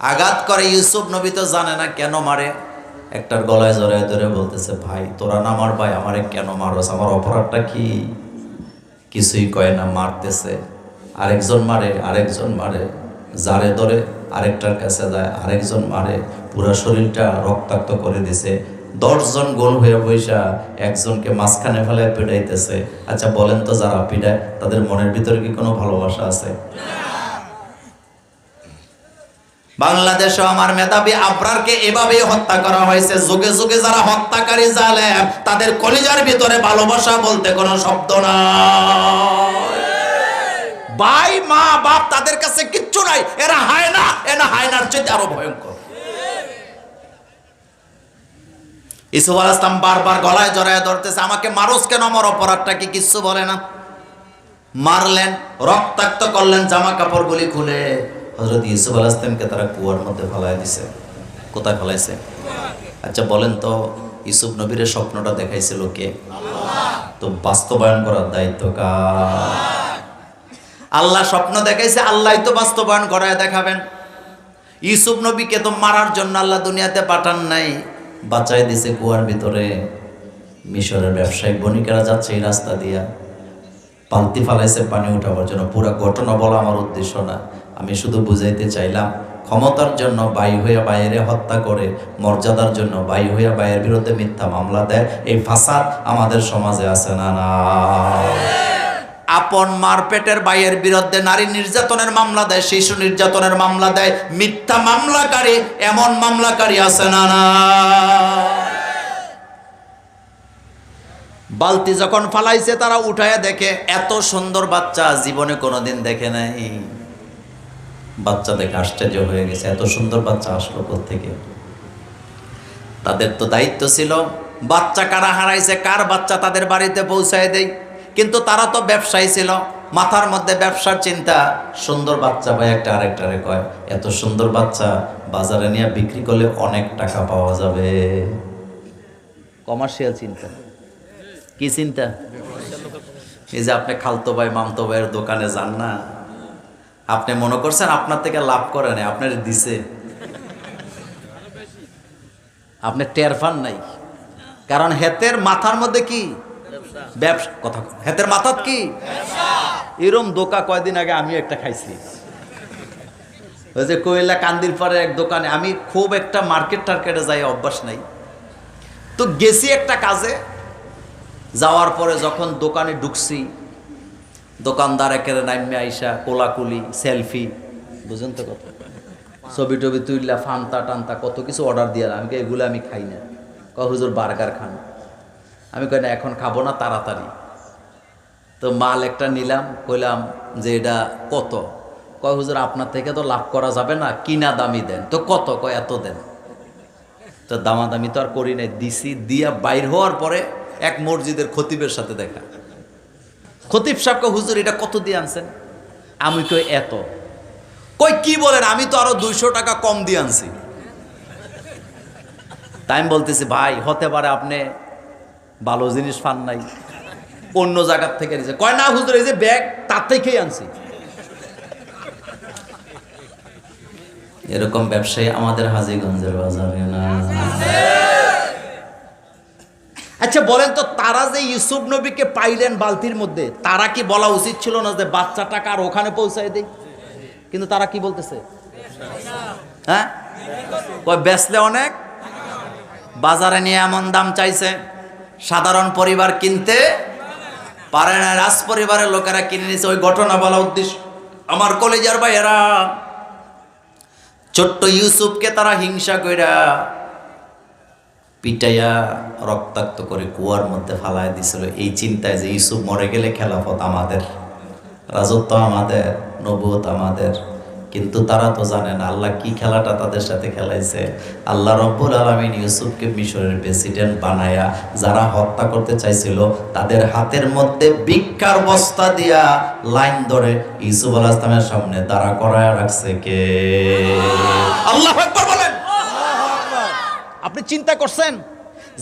আঘাত করে। ইউসুফ নবী তো জানে না কেন মারে। একটার গলায় জড়ায় ধরে বলতেছে, ভাই তোরা না মার, ভাই আমারে কেন মারস, আমার অপরাধটা কি? কিছুই কয় না, মারতেছে। আরেকজন মারে, আরেকজন মারে, জারে ধরে আরেকটার কাছে যায়, আরেকজন মারে, পুরো শরীরটা রক্তাক্ত করে দিছে। 10 জন গোল হয়ে বৈশা একজনকে মাঝখানে ফেলে পিটাইতেছে। আচ্ছা বলেন তো, যারা পিটায় তাদের মনের ভিতরে কি কোনো ভালোবাসা আছে? বাংলাদেশে আমার মেধাবী আবরারকে এভাবে হত্যা করা হয়েছে। যুগে যুগে যারা হত্যাকারী জালেম, তাদের কলিজার ভিতরে ভালোবাসা বলতে কোনো শব্দ নাই। ভাই মা বাপ তাদের কাছে কিচ্ছু নাই। এরা হায়না, এরা হায়নার চেয়ে আরো ভয়ঙ্কর। ইউসুফ আলাইহিস সালাম বারবার গলায় জড়ায় ধরতেছে, আমাকে মারোস কেন, আমার অপরাধটা কি? কিচ্ছু বলে না। মারলেন, রক্তাক্ত করলেন, জামা কাপড়গুলি খুলে হযরত ইউসুফ আলাইহিস সালামকে তারা কুয়ার মধ্যে ফেলায় দিছে। কোথায় ফেলাইছে? আচ্ছা বলেন তো, ইউসুফ নবীর স্বপ্নটা দেখাইছিল কে? আল্লাহ। তো বাস্তবায়ন করার দায়িত্ব কার? আল্লাহ স্বপ্ন দেখাইছে, আল্লাহই তো বাস্তবায়ন করায় দেখাবেন। ইউসুফ নবীকে তো মারার জন্য আল্লাহ দুনিয়াতে পাঠান নাই, বাঁচাই দিছে কুয়ার ভিতরে। মিশরের ব্যবসায়িক বণিকেরা যাচ্ছে এই রাস্তা দিয়া, পালতি ফালাইছে পানি উঠাবার জন্য। পুরো ঘটনা বলা আমার উদ্দেশ্য না, আমি শুধু বুঝাইতে চাইলাম, ক্ষমতার জন্য বাই হইয়া বাইরে হত্যা করে, মর্যাদার জন্য বাই হইয়া বাইয়ের বিরুদ্ধে মিথ্যা মামলা দেয়। এই ফাসাদ আমাদের সমাজে আছে না? না। আপন মার পেটের বাইয়ের বিরুদ্ধে নারী নির্যাতনের মামলা দেয়, শিশু নির্যাতনের মামলা দেয়, মিথ্যা মামলাকারী, এমন মামলাকারী আছে না? না। বালতি যখন ফালাইছে তারা উঠায়া দেখে এত সুন্দর বাচ্চা জীবনে কোনোদিন দেখে নাই। বাচ্চা দেখে আশ্চর্য হয়ে গেছে, এত সুন্দর বাচ্চা আসলো কোত্থেকে? তাদের তো দায়িত্ব ছিল বাচ্চা কারা হারাইছে, কার বাচ্চা তাদের বাড়িতে পৌঁছায় দেয়। কিন্তু তারা তো ব্যবসায়ী ছিল, মাথার মধ্যে ব্যবসার চিন্তা। সুন্দর বাচ্চা ভাই একটা আরেকটারে কয়, এত সুন্দর বাচ্চা বাজারে নিয়ে বিক্রি করলে অনেক টাকা পাওয়া যাবে। কমার্শিয়াল চিন্তা। কি চিন্তা? এই যে আপনি খালতো ভাই মামতো ভাইয়ের দোকানে যান না, আপনি মনে করছেন আপনার থেকে লাভ করে না, আপনার দিছে, আপনি টের পান নাই। কারণ হেতের মাথার মধ্যে কি ব্যবসা, কথা হেতের মাথার কি এরম দোকা। কয়দিন আগে আমি একটা খাইছি, ওই যে কোয়েলা কান্দির পরে এক দোকানে। আমি খুব একটা মার্কেট টার্কেটে যাই অভ্যাস নাই, তো গেছি একটা কাজে। যাওয়ার পরে যখন দোকানে ঢুকছি, দোকানদার একেবারে নাইমে আইসা কোলাকুলি, সেলফি, বুঝুন তো কত ছবি টবি তুইলা, ফান্তা টান্তা কত কিছু অর্ডার দিয়ে। আমি এগুলো আমি খাই না। কয় হুজুর বার্গার খান। আমি কই না, এখন খাবো না, তাড়াতাড়ি। তো মাল একটা নিলাম, কইলাম যে এটা কত? কয় হুজুর আপনার থেকে তো লাভ করা যাবে না, কিনা দামি দেন। তো কত? কয় এত দেন। তো দামাদামি তো আর করি নাই, দিছি। দিয়া বাইর হওয়ার পরে এক মসজিদের খতিবের সাথে দেখা। খতিব সাহেবকে, হুজুর এটা কত দিয়ে আনছেন? আমি কই এত। কই কি বলেন, আমি তো আরো 200 টাকা কম দিয়ে আনছি। তাই আমি বলতেছি, ভাই হতে পারে আপনি ভালো জিনিস পান নাই, অন্য জায়গার থেকে নিয়েছে। কয় না হুজুর, এই যে ব্যাগ তার থেকেই আনছি। এরকম ব্যবসায়ী আমাদের হাজীগঞ্জের বাজারে না। আচ্ছা বলেন তো, তারা যে ইউসুফ নবীকে পাইলেন বালতির মধ্যে, তারা কি বলা উচিত ছিল না যে বাচ্চাটাকে আর ওখানে পৌঁছায় দেই? কিন্তু তারা কি বলতেছে? হ্যাঁ, কয় বেচলে অনেক, বাজারে নিয়ে এমন দাম চাইছে সাধারণ পরিবার কিনতে পারে না, রাজ পরিবারের লোকেরা কিনে নিছে। ওই ঘটনা বলা উদ্দেশ্য আমার কলেজের ভাইয়েরা, ছোট্ট ইউসুফকে তারা হিংসা কইরা পিটাইয়া রক্তাক্ত করে কুয়ার মধ্যে ফালায় দিছিল, এই চিন্তায় যে ইউসুফ মরে গেলে খেলাফত আমাদের, রাজত্ব আমাদের, নবুয়ত আমাদের। কিন্তু তারা তো জানে না আল্লাহ কি খেলাটা তাদের সাথে খেলাইছে। আল্লাহ রব্বুল আলামিন ইউসুফকে মিশরের প্রেসিডেন্ট বানায়া যারা হত্যা করতে চাইছিল তাদের হাতের মধ্যে ভিক্ষার বস্তা দিয়া লাইন ধরে ইউসুফ আলাইহিস সালামের সামনে দাঁড়া করায় রাখছে কে? আল্লাহু আকবার বলেন। আপনি চিন্তা করছেন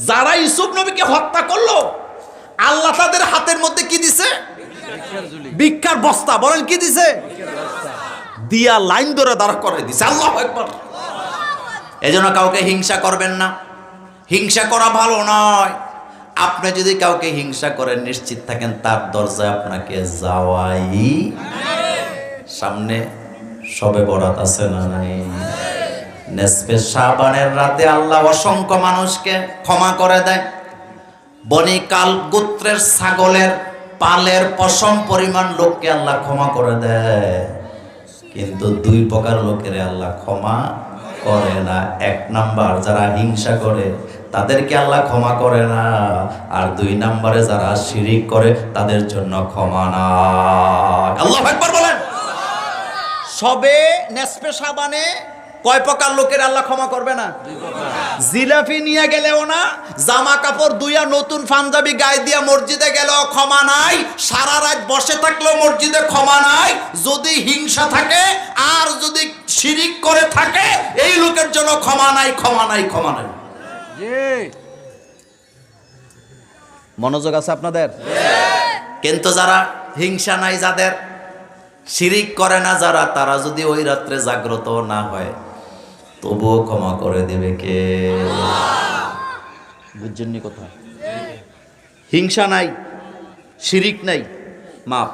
যারা ইউসুফ নবীকে হত্যা করলো আল্লাহ তাদের হাতের মধ্যে কি দিছে? ভিক্ষার বস্তা। বলেন কি দিছে? দিয়া লাইন ধরে দাঁড়া করে দিছে। আল্লাহু আকবার। এজন্য কাউকে হিংসা করবেন না, হিংসা করা ভালো নয়। আপনি যদি কাউকে হিংসা করেন নিশ্চিত থাকেন তার দরজায় আপনাকে যাওয়াই। সামনে শবে বরাত আছে না নাই? নেসফে শাবানের রাতে আল্লাহ অসংখ্য মানুষকে ক্ষমা করে দেয়। বনি কাল গোত্রের ছাগলের পালের পশম পরিমাণ লোককে আল্লাহ ক্ষমা করে দেয়, কিন্তু দুই প্রকার লোকের আল্লাহ ক্ষমা করে না। এক নাম্বার যারা হিংসা করে তাদেরকে আল্লাহ ক্ষমা করে না, আর দুই নাম্বারে যারা শিরিক করে তাদের জন্য ক্ষমা না। আল্লাহু আকবার বলেন। সবে নেসফে শাবানে কয় প্রকার লোকের আল্লাহ ক্ষমা করবে না? জিলাপি নিয়ে গেলেও না, জামা কাপড় দুইয়া নতুন পাঞ্জাবি গায়ে দিয়া মসজিদে গেলেও ক্ষমা নাই, সারা রাত বসে থাকলেও মসজিদে ক্ষমা নাই। যদি হিংসা থাকে আর যদি শিরিক করে থাকে এই লোকের জন্য ক্ষমা নাই, ক্ষমা নাই, ক্ষমা নাই। মনোযোগ আছে আপনাদের? কিন্তু যারা হিংসা নাই, যাদের শিরিক করে না যারা, তারা যদি ওই রাত্রে জাগ্রত না হয় তবুও ক্ষমা করে দেবে কে? বুঝছেননি কথা? হিংসা নাই, শিরিক নাই, মাপ।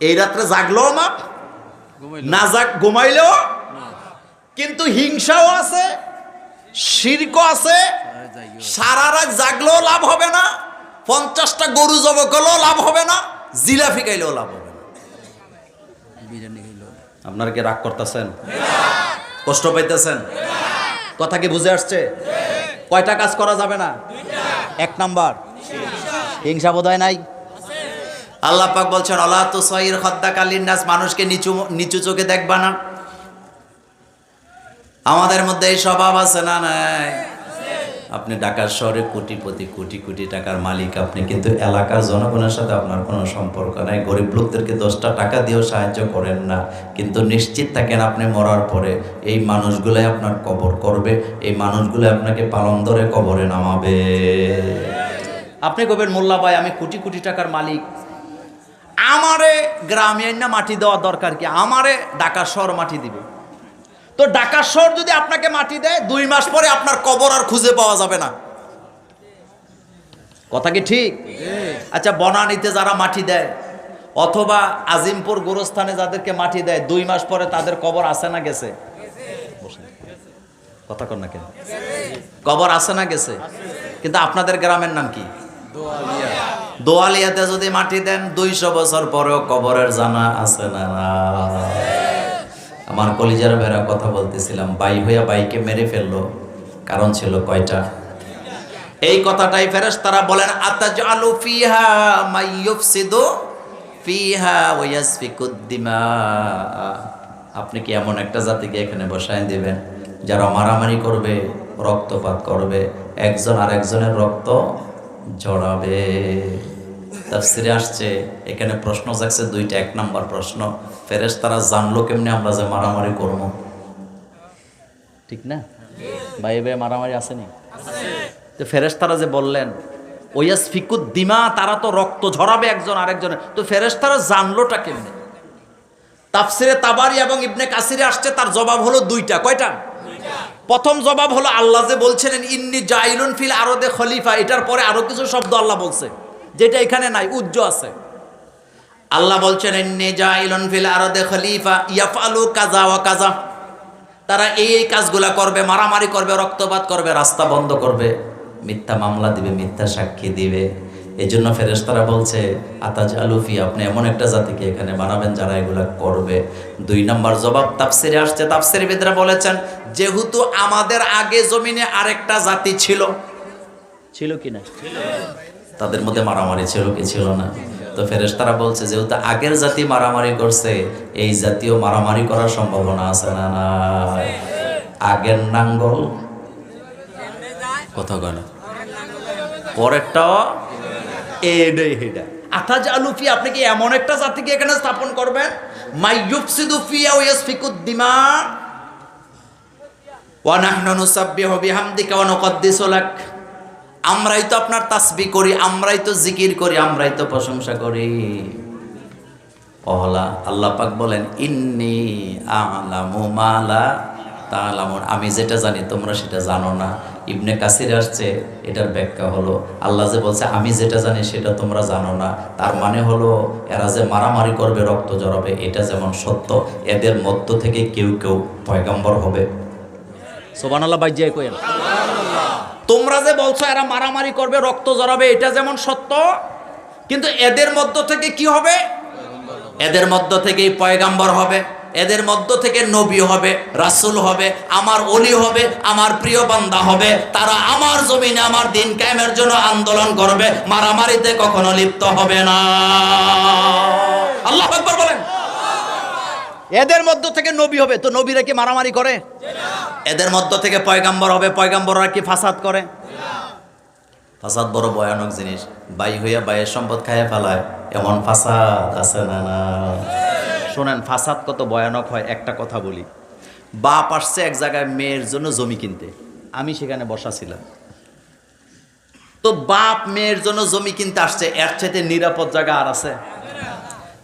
এই রাত্রে জাগলেও মাপ, না ঘুমাইলেও। কিন্তু হিংসাও আছে, শিরকও আছে, সারা রাত জাগলেও লাভ হবে না, 50টা গরু জব করলেও লাভ হবে না, জিলাপি খাইলেও লাভ হবে না। আপনারা কি রাগ করতেছেন? কষ্ট পাইতেছেন? কথা কি বুঝে আসছে? কয়টা কাজ করা যাবে না? এক নাম্বার হিংসা বোধহয় নাই। আল্লাহ পাক বলছেন আলা তুসাইর খাদ্দাকা লিন্নাস, মানুষকে নিচু চোখে দেখবা না। আমাদের মধ্যে এই স্বভাব আছে না নাই? আপনি ঢাকার শহরে কোটিপতি, কোটি কোটি টাকার মালিক আপনি, কিন্তু এলাকার জনগণের সাথে আপনার কোনো সম্পর্ক নাই। গরিব লোকদেরকে 10টা টাকা দিয়েও সাহায্য করেন না, কিন্তু নিশ্চিত থাকেন আপনি মরার পরে এই মানুষগুলাই আপনার কবর করবে, এই মানুষগুলো আপনাকে পালন ধরে কবরে নামাবে। আপনি কবেন মোল্লা ভাই আমি কোটি কোটি টাকার মালিক, আমারে গ্রামে না মাটি দেওয়া দরকার কি? আমারে ঢাকার শহর মাটি দিবে। তো ঢাকার শহর যদি আপনাকে মাটি দেয় 2 মাস পরে আপনার কবর আর খুঁজে পাওয়া যাবে না। কথা কি ঠিক? আচ্ছা, বনানীতে যারা মাটি দেয় অথবা আজিমপুর গোরস্থানে যাদেরকে মাটি দেয় 2 মাস পরে তাদের কবর আছে না গেছে? কথা কর না কেন? কবর আছে না গেছে? কিন্তু আপনাদের গ্রামের নাম কি? দোয়ালিয়াতে যদি মাটি দেন 200 বছর পরেও কবরের জানা আছে না? আমার কলিজার বেড়া কথা বলতেছিলাম, বাই হইয়া বাইকে মেরে ফেললো, কারণ ছিল কয়টা? এই কথাটাই ফেরেশতারা বলেন আতাজআলু ফিহা মাইয়ুফসিদু ফিহা ওয়া ইয়াসফিকুদ দিমা। আপনি কি এমন একটা জাতিকে এখানে বসায় দিবেন যারা মারামারি করবে, রক্তপাত করবে, একজন আরেকজনের রক্ত ঝরাবে? তাফসিরে আসছে, এখানে প্রশ্ন জাগছে 2টা। 1 নম্বর প্রশ্ন, ফেরেশতারা জানলো কেমনে আমরা যে মারামারি করবো? ঠিক না ভাই? ভাই মারামারি আসেনি? তো ফেরেশতারা যে বললেন ওয়াস ফিকুদ দিমা, তারা তো রক্ত ঝরাবে একজন আরেকজনের, তো ফেরেশতারা জানলোটা কেমনে? তাফসিরে তাবারি এবং ইবনে কাসিরে আসছে, তার জবাব হলো 2টা। কয়টা? প্রথম জবাব হলো আল্লাহ যে বলছিলেন ইন্নী জাইলুন ফিল আরদে খলিফা, এটার পরে আরো কিছু শব্দ আল্লাহ বলছে যেটা এখানে নাই, উজ্জ আছে। আল্লাহ বলছেন ইন্নী জাইলুন ফিল আরদি খলিফা ইয়াফআলু কাযা ওয়া কাযা, তারা এই কাজগুলা করবে, মারামারি করবে, রক্তপাত করবে, রাস্তা বন্ধ করবে, মিথ্যা মামলা দিবে, মিথ্যা সাক্ষী দিবে। এই জন্য ফেরেশতারা বলছে আতাজআলু ফি, আপনি এমন একটা জাতিকে এখানে বানাবেন যারা এগুলা করবে। 2 নম্বর জবাব তাফসিরে আসছে, তাফসিরবিদরা বলেছেন যেহেতু আমাদের আগে জমিনে আরেকটা জাতি ছিল, ছিল কি না? তাদের মধ্যে মারামারি ছিল কি ছিল না? তো ফেরেশতারা বলছে যেহেতু আগের জাতি মারামারি করছে, এই জাতীয় মারামারি করার সম্ভাবনা আছে না? না, আগের নাঙ্গল কথা কয় না, পরেরটা এডাই হেডা। আতাজআলু ফি, আপনি কি এমন একটা জাতিকে এখানে স্থাপন করবেন মাই ইউফসিদু ফিহা ওয়া ইয়াসফিকুদ দিমা ওয়া নাহনু নুসাব্বিহু বিহামদিকা ওয়া নুকদ্দিসু লাক, আমরাই তো আপনার তাসবিহ করি, আমরাই তো জিকির করি, আমরাই তো প্রশংসা করি। ওয়ালা আল্লাহ পাক বলেন ইন্নী আ'লামু মা লা তা'লামুন, আমি যেটা জানি তোমরা সেটা জানো না। ইবনে কাসির আসছে, এটার ব্যাখ্যা হলো আল্লাহ যে বলছে আমি যেটা জানি সেটা তোমরা জানো না, তার মানে হলো এরা যে মারামারি করবে, রক্ত জড়াবে, এটা যেমন সত্য, এদের মধ্য থেকে কেউ কেউ পয়গম্বর হবে। সুবহানাল্লাহ বাইজিয়া কইেন। তোমরা যে বলছো এরা মারামারি করবে, রক্ত জড়াবে, এটা যেমন সত্য, কিন্তু এদের মধ্য থেকে কি হবে? এদের মধ্য থেকেই পয়গম্বর হবে, এদের মধ্য থেকে নবী হবে, রাসূল হবে, আমার ওলি হবে, আমার প্রিয় বান্দা হবে। তারা আমার জমিনে আমার দিন কায়েমের জন্য আন্দোলন করবে, মারামারিতে কখনো লিপ্ত হবে না। আল্লাহু আকবার বলেন। এদের মধ্য থেকে নবী হবে, তো নবীরা কি মারামারি করে? এদের মধ্য থেকে পয়গম্বর হবে, পয়গম্বররা কি ফাসাদ করে? ফাসাদ বড় ভয়ানক জিনিস, বাই হইয়া বাইয়ের সম্পদ খাইয়া ফেলায়, এমন ফাসাদ আছে না? না। শোনেন ফাসাদ কত ভয়ানক হয়, একটা কথা বলি। বাপ আসছে এক জায়গায় মেয়ের জন্য জমি কিনতে, আমি সেখানে বসা ছিলাম। তো বাপ মেয়ের জন্য জমি কিনতে আসছে, এর চাইতে নিরাপদ জায়গা আর আছে?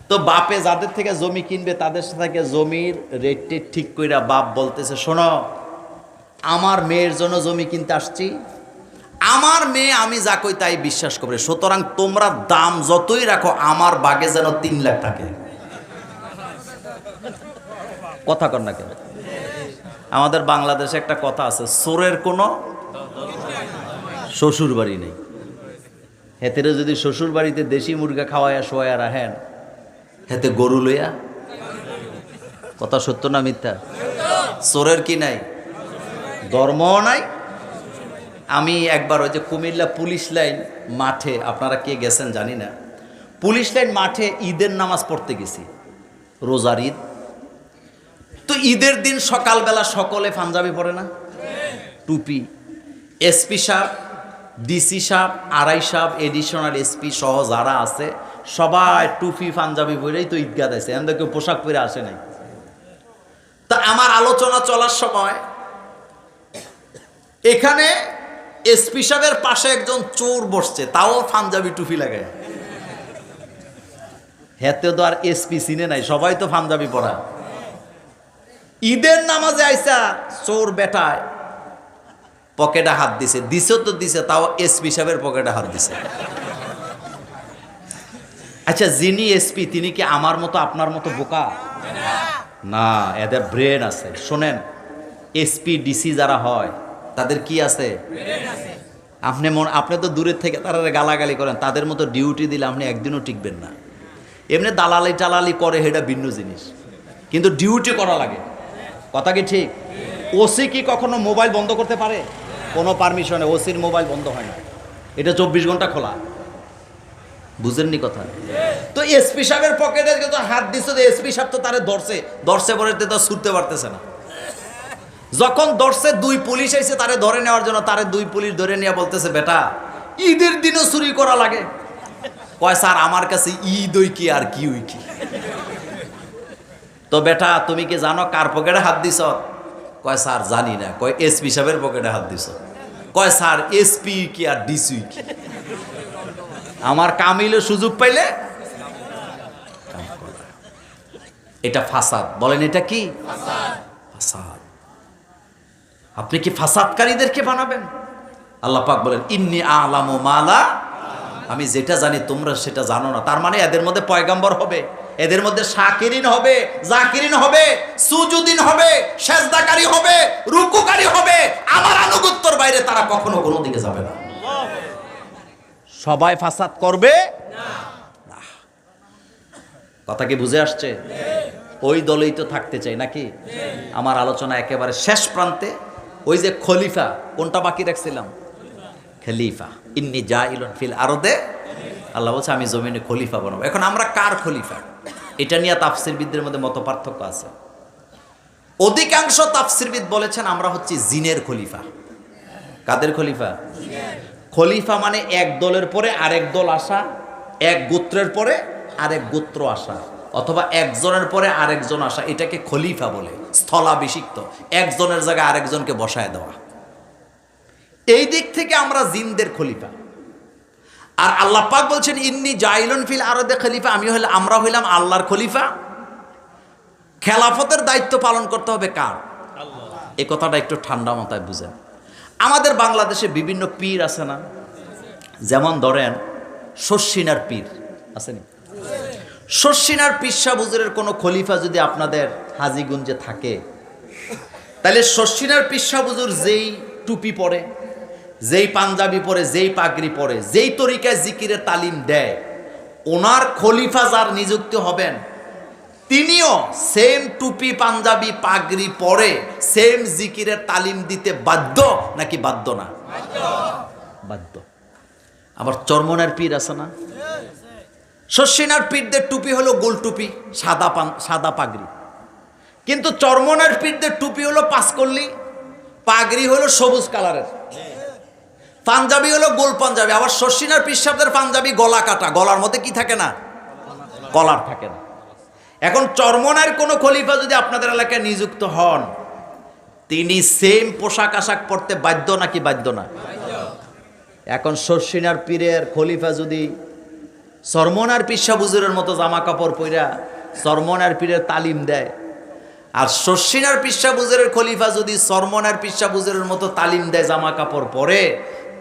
তো বাপে যাদের থেকে জমি কিনবে তাদের সাথে জমির রেটটি ঠিক কইরা বাপ বলতেছে শোনো, আমার মেয়ের জন্য জমি কিনতে আসছি, আমার মেয়ে আমি যা কই তাই বিশ্বাস করবে, সুতরাং তোমরা দাম যতই রাখো আমার বাগে যেন 3 লাখ থাকে। কথা কর না কেন? আমাদের বাংলাদেশে একটা কথা আছে, চোরের কোনো শ্বশুর বাড়ি নেই। হেতেরে যদি শ্বশুর বাড়িতে দেশি মুরগা খাওয়াইয়া শোয়া রাখেন, হেতে গরু লইয়া, কথা সত্য না মিথ্যা? চোরের কি নাই? ধর্মও নাই। আমি একবার ওই যে কুমিল্লা পুলিশ লাইন মাঠে, আপনারা কে গেছেন জানি না, পুলিশ লাইন মাঠে ঈদের নামাজ পড়তে গেছি, রোজার ঈদ। তো ঈদের দিন সকালবেলা সকলে পাঞ্জাবি পরে না, টুপি। এসপি সাহেব, ডিসি সাহেব, আরআই সাহেব, এডিশনাল এসপি সহ যারা আছে সবাই টুপি পাঞ্জাবি পরেই তো ঈদগাহ আছে, এমন কেউ পোশাক পরে আসে নাই। তা আমার আলোচনা চলার সময় এখানে এসপি সাহেবের পাশে একজন চোর বসছে, তাও পাঞ্জাবি টুপি লাগায়। হেতে তো আর এসপি চিনে নাই, সবাই তো পাঞ্জাবি পরা। ঈদের নামাজে আইসা চোর বেটায় পকেটে হাত দিছে, তো দিছে, তাও এসপি সাহেবের পকেটে হাত দিছে। আচ্ছা, যিনি এসপি তিনি কি আমার মতো আপনার মতো বোকা? না, এদের ব্রেন আছে। শোনেন, এসপি ডিসি যারা হয় তাদের কি আছে? আপনি তো দূরের থেকে তারা গালাগালি করেন, তাদের মতো ডিউটি দিলে আপনি একদিনও টিকবেন না। এমনি দালালি টালালি করে সেটা ভিন্ন জিনিস, কিন্তু ডিউটি করা লাগে। কথা কি ঠিক? ওসি কি কখনো মোবাইল বন্ধ করতে পারে? কোনো পারমিশনে ওসির মোবাইল বন্ধ হয় না, এটা 24 ঘন্টা খোলা। বুঝেননি কথা? তো এসপি সাহেবের পকেটে যখন হাত দিচ্ছে, এসপি সাহেব তো তারে ধরছে পরে তো ছুটতে পারতেছে না। যখন ধরছে 2 পুলিশ এসে তারে ধরে নেওয়ার জন্য, তারে 2 পুলিশ ধরে নিয়ে বলতেছে বেটা ঈদের দিনও চুরি করা লাগে? কয় স্যার আমার কাছে ঈদ ওই কি আর কি ওই কি। তো বেটা তুমি কি জানো কার পকেটে হাত দিছ? কয় স্যার জানি না। কয় এসপি সাহেবের পকেটে হাত দিছ? কয় স্যার এসপি কি আর ডিসি কি? আমার কামিলে সুযোগ পাইলে এটা ফাসাদ। বলেন এটা কি ফাসাদ? আপনি কি ফাসাদকারীদেরকে বানাবেন? আল্লাহ পাক বলেন ইন্নী আ'লামু মা লা আমি যেটা জানি তোমরা সেটা জানো না। তার মানে এদের মধ্যে পয়গাম্বর হবে, এদের মধ্যে শাকিরিন হবে, জাকিরিন হবে, সুজুদিন হবে, সেজদাকারী হবে, রুকুকারী হবে। আমার আনুগত্যর বাইরে তারা কখনো কোনো দিকে যাবে না। সবাই ফাসাদ করবে না। কথা কি বুঝে আসছে? ওই দলেই তো থাকতে চাই নাকি? আমার আলোচনা একেবারে শেষ প্রান্তে। ওই যে খলিফা, কোনটা বাকি রাখছিলাম? খলিফা। ইন্নী জাইলুন ফিল আরদে, আল্লাহ বলছে আমি জমিনে খলিফা বানাবো। এখন আমরা কার খলিফা, এটা নিয়ে তাফসিরবিদদের মধ্যে মত পার্থক্য আছে। অধিকাংশ তাফসিরবিদ বলেছেন আমরা হচ্ছি জিনের খলিফা। কাদের খলিফা? খলিফা মানে এক দলের পরে আরেক দল আসা, এক গোত্রের পরে আরেক গোত্র আসা, অথবা একজনের পরে আরেকজন আসা, এটাকে খলিফা বলে। স্থলাভিষিক্ত, একজনের জায়গায় আরেকজনকে বসায় দেওয়া। এই দিক থেকে আমরা জিনদের খলিফা। আর আল্লাহ পাক বলছেন ইন্নী জাইলুন ফিল আরদে খলিফা, আমরা হইলাম আল্লাহর খলিফা। খেলাফতের দায়িত্ব পালন করতে হবে কার? এই কথাটা একটু ঠান্ডা মাথায় বুঝেন। আমাদের বাংলাদেশে বিভিন্ন পীর আছে না? যেমন ধরেন শর্ষিনার পীর আছেনি? শর্ষিনার পীর সাহেব হুজুরের কোনো খলিফা যদি আপনাদের হাজীগঞ্জে থাকে, তাহলে শর্ষিনার পীর সাহেব হুজুর যেই টুপি পরে, যেই পাঞ্জাবি পরে, যেই পাগড়ি পরে, যেই তরিকায় জিকিরের তালিম দেয়, ওনার খলিফা যার নিযুক্তি হবেন তিনিও সেম টুপি পাঞ্জাবি পাগড়ি পরে সেম জিকিরের তালিম দিতে বাধ্য নাকি বাধ্য না? বাধ্য। আবার চরমনের পীর আছে না? শর্ষিনার পীরদের টুপি হলো গোল টুপি, সাদা পাগড়ি। কিন্তু চরমনের পীরদের টুপি হলো পাঁচকল্লি, পাগড়ি হলো সবুজ কালারের, পাঞ্জাবি হলো গোল পাঞ্জাবি। আবার শর্ষিনার পীর সাহেবদের পাঞ্জাবি গলা কাটা, গলার মধ্যে কি থাকে না? কলার থাকে না। এখন চরমনের কোন খলিফা যদি আপনাদের এলাকায় নিযুক্ত হন, তিনি সেম পোশাক আশাক পরতে বাধ্য নাকি বাধ্য না? এখন শর্ষিনার পীরের খলিফা যদি চরমনার পীর সাহেব হুজুরের মতো জামা কাপড় পইরা চরমনার পীরের তালিম দেয়, আর শর্ষিনার পীর সাহেব হুজুরের খলিফা যদি চরমনার পীর সাহেব হুজুরের মতো তালিম দেয়, জামা কাপড় পরে,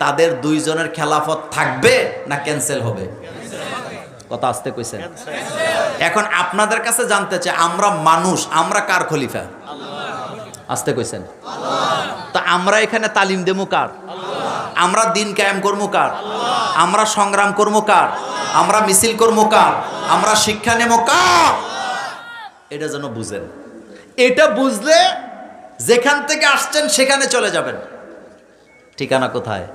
তাদের দুইজনের খেলাফত থাকবে না ক্যান্সেল হবে? কথা আসতে কইছেন। এখন আপনাদের কাছে জানতে চাই, আমরা মানুষ, আমরা কার খলিফা? আসতে কইছেন। তা আমরা এখানে তালিম দেবো কার? আমরা দিন কায়েম করবো কার? আমরা সংগ্রাম করবো কার? আমরা মিছিল করবো কার? আমরা শিক্ষা নেবো কার? এটা যেন বুঝেন। এটা বুঝলে যেখান থেকে আসছেন সেখানে চলে যাবেন। ঠিকানা কোথায়?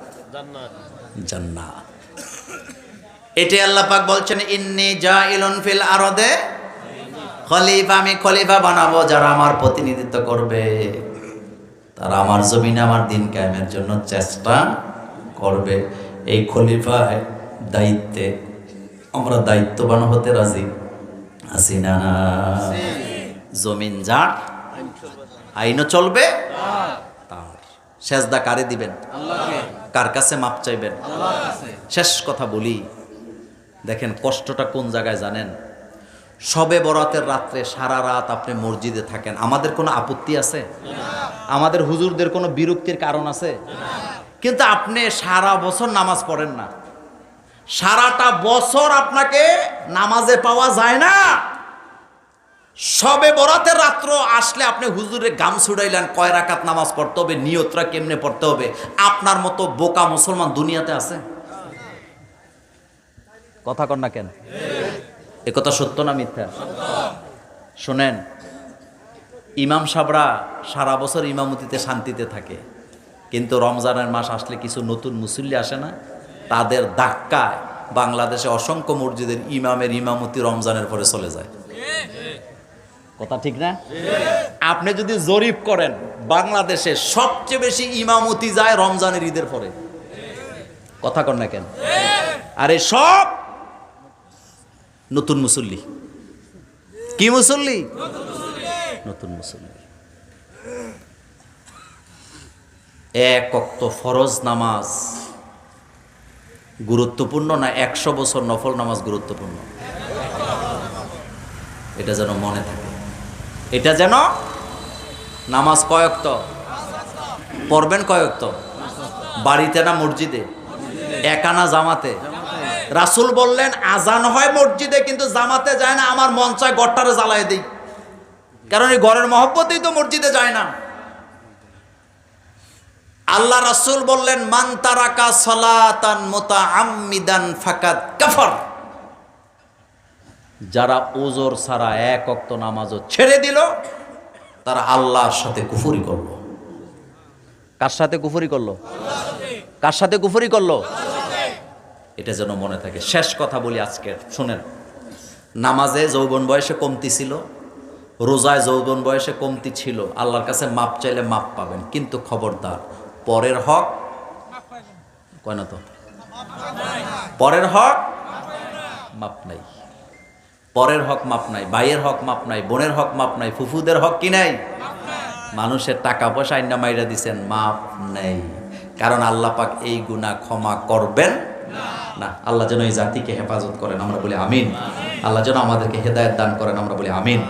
জান্নাত। এটাই আল্লাহ পাক বলছেন ইন্নী জাইলুন ফিল আরদে খলিফা, আমি খলিফা বানাবো যারা আমার প্রতিনিধিত্ব করবে, তারা আমার জমিনে আমার দিন কায়েমের জন্য চেষ্টা করবে। এই খলিফায় দায়িত্বে আমরা দায়িত্ববান হতে রাজি আছি না? জমিন যার, আইনও চলবে তার। সেজদা কারে দিবেন? কার কাছে মাপ চাইবেন? শেষ কথা বলি, দেখেন কষ্টটা কোন জায়গায় জানেন? শবে বরাতের রাত্রে সারা রাত আপনি মসজিদে থাকেন, আমাদের কোনো আপত্তি আছে? আমাদের হুজুরদের কোনো বিরক্তির কারণ আছে? কিন্তু আপনি সারা বছর নামাজ পড়েন না, সারাটা বছর আপনাকে নামাজে পাওয়া যায় না। শবে বরাতের রাত্র আসলে আপনি হুজুরে গাম ছুড়াইলেন, কয় রাকাত নামাজ পড়তে হবে, নিয়তরা কেমনে পড়তে হবে। আপনার মতো বোকা মুসলমান দুনিয়াতে আছে? কথা কন না কেন? এ কথা সত্য না মিথ্যা? শোনেন, ইমাম সাহেবরা সারা বছর ইমামতিতে শান্তিতে থাকে, কিন্তু রমজানের মাস আসলে কিছু নতুন মুসল্লি আসে না, তাদের ধাক্কায় বাংলাদেশে অসংখ্য মসজিদের ইমামের ইমামতি রমজানের পরে চলে যায়। কথা ঠিক না? আপনি যদি জরিপ করেন, বাংলাদেশে সবচেয়ে বেশি ইমামতি যায় রমজানের ঈদের পরে। কথা কন না কেন? আরে সব নতুন মুসল্লি। কি মুসল্লি? নতুন মুসল্লি। এক ওয়াক্ত ফরজ নামাজ গুরুত্বপূর্ণ না 100 বছর নফল নামাজ গুরুত্বপূর্ণ? এটা যেন মনে থাকে। এটা যেন নামাজ কয় ওয়াক্ত পড়বেন? কয় ওয়াক্ত? বাড়িতে না মসজিদে? একা না জামাতে? রাসূল বললেন আজান হয় মসজিদে কিন্তু জামাতে যায় না, আমার মন চায় ঘরটারে জ্বালায় দেই, কারণ এই ঘরের মহব্বতেই তো মসজিদে যায় না। আল্লাহ রাসূল বললেন মান তারাকা সালাতান মুতাআম্মিদান ফাকাদ কাফার, যারা ওজর ছাড়া এক ওয়াক্ত নামাজও ছেড়ে দিল তারা আল্লাহর সাথে কুফরি করলো। কার সাথে কুফরি করলো? কার সাথে কুফরি করলো? এটা যেন মনে থাকে। শেষ কথা বলি আজকে, শুনেন। নামাজে যৌবন বয়সে কমতি ছিল, রোজায় যৌবন বয়সে কমতি ছিল, আল্লাহর কাছে মাপ চাইলে মাপ পাবেন, কিন্তু খবরদার পরের হক কয় না তো, পরের হক মাপ নাই, পরের হক মাপ নাই, ভাইয়ের হক মাপ নাই, বোনের হক মাপ নাই, ফুফুদের হক কি নাই, মানুষের টাকা পয়সা আইনা মাইরা দিছেন, মাপ নেই। কারণ আল্লাহ পাক এই গুনাহ ক্ষমা করবেন না। আল্লাহ যেন এই জাতিকে হেফাজত করেন, আমরা বলি আমিন। আল্লাহ যেন আমাদেরকে হেদায়েত দান করেন, আমরা বলি আমিন।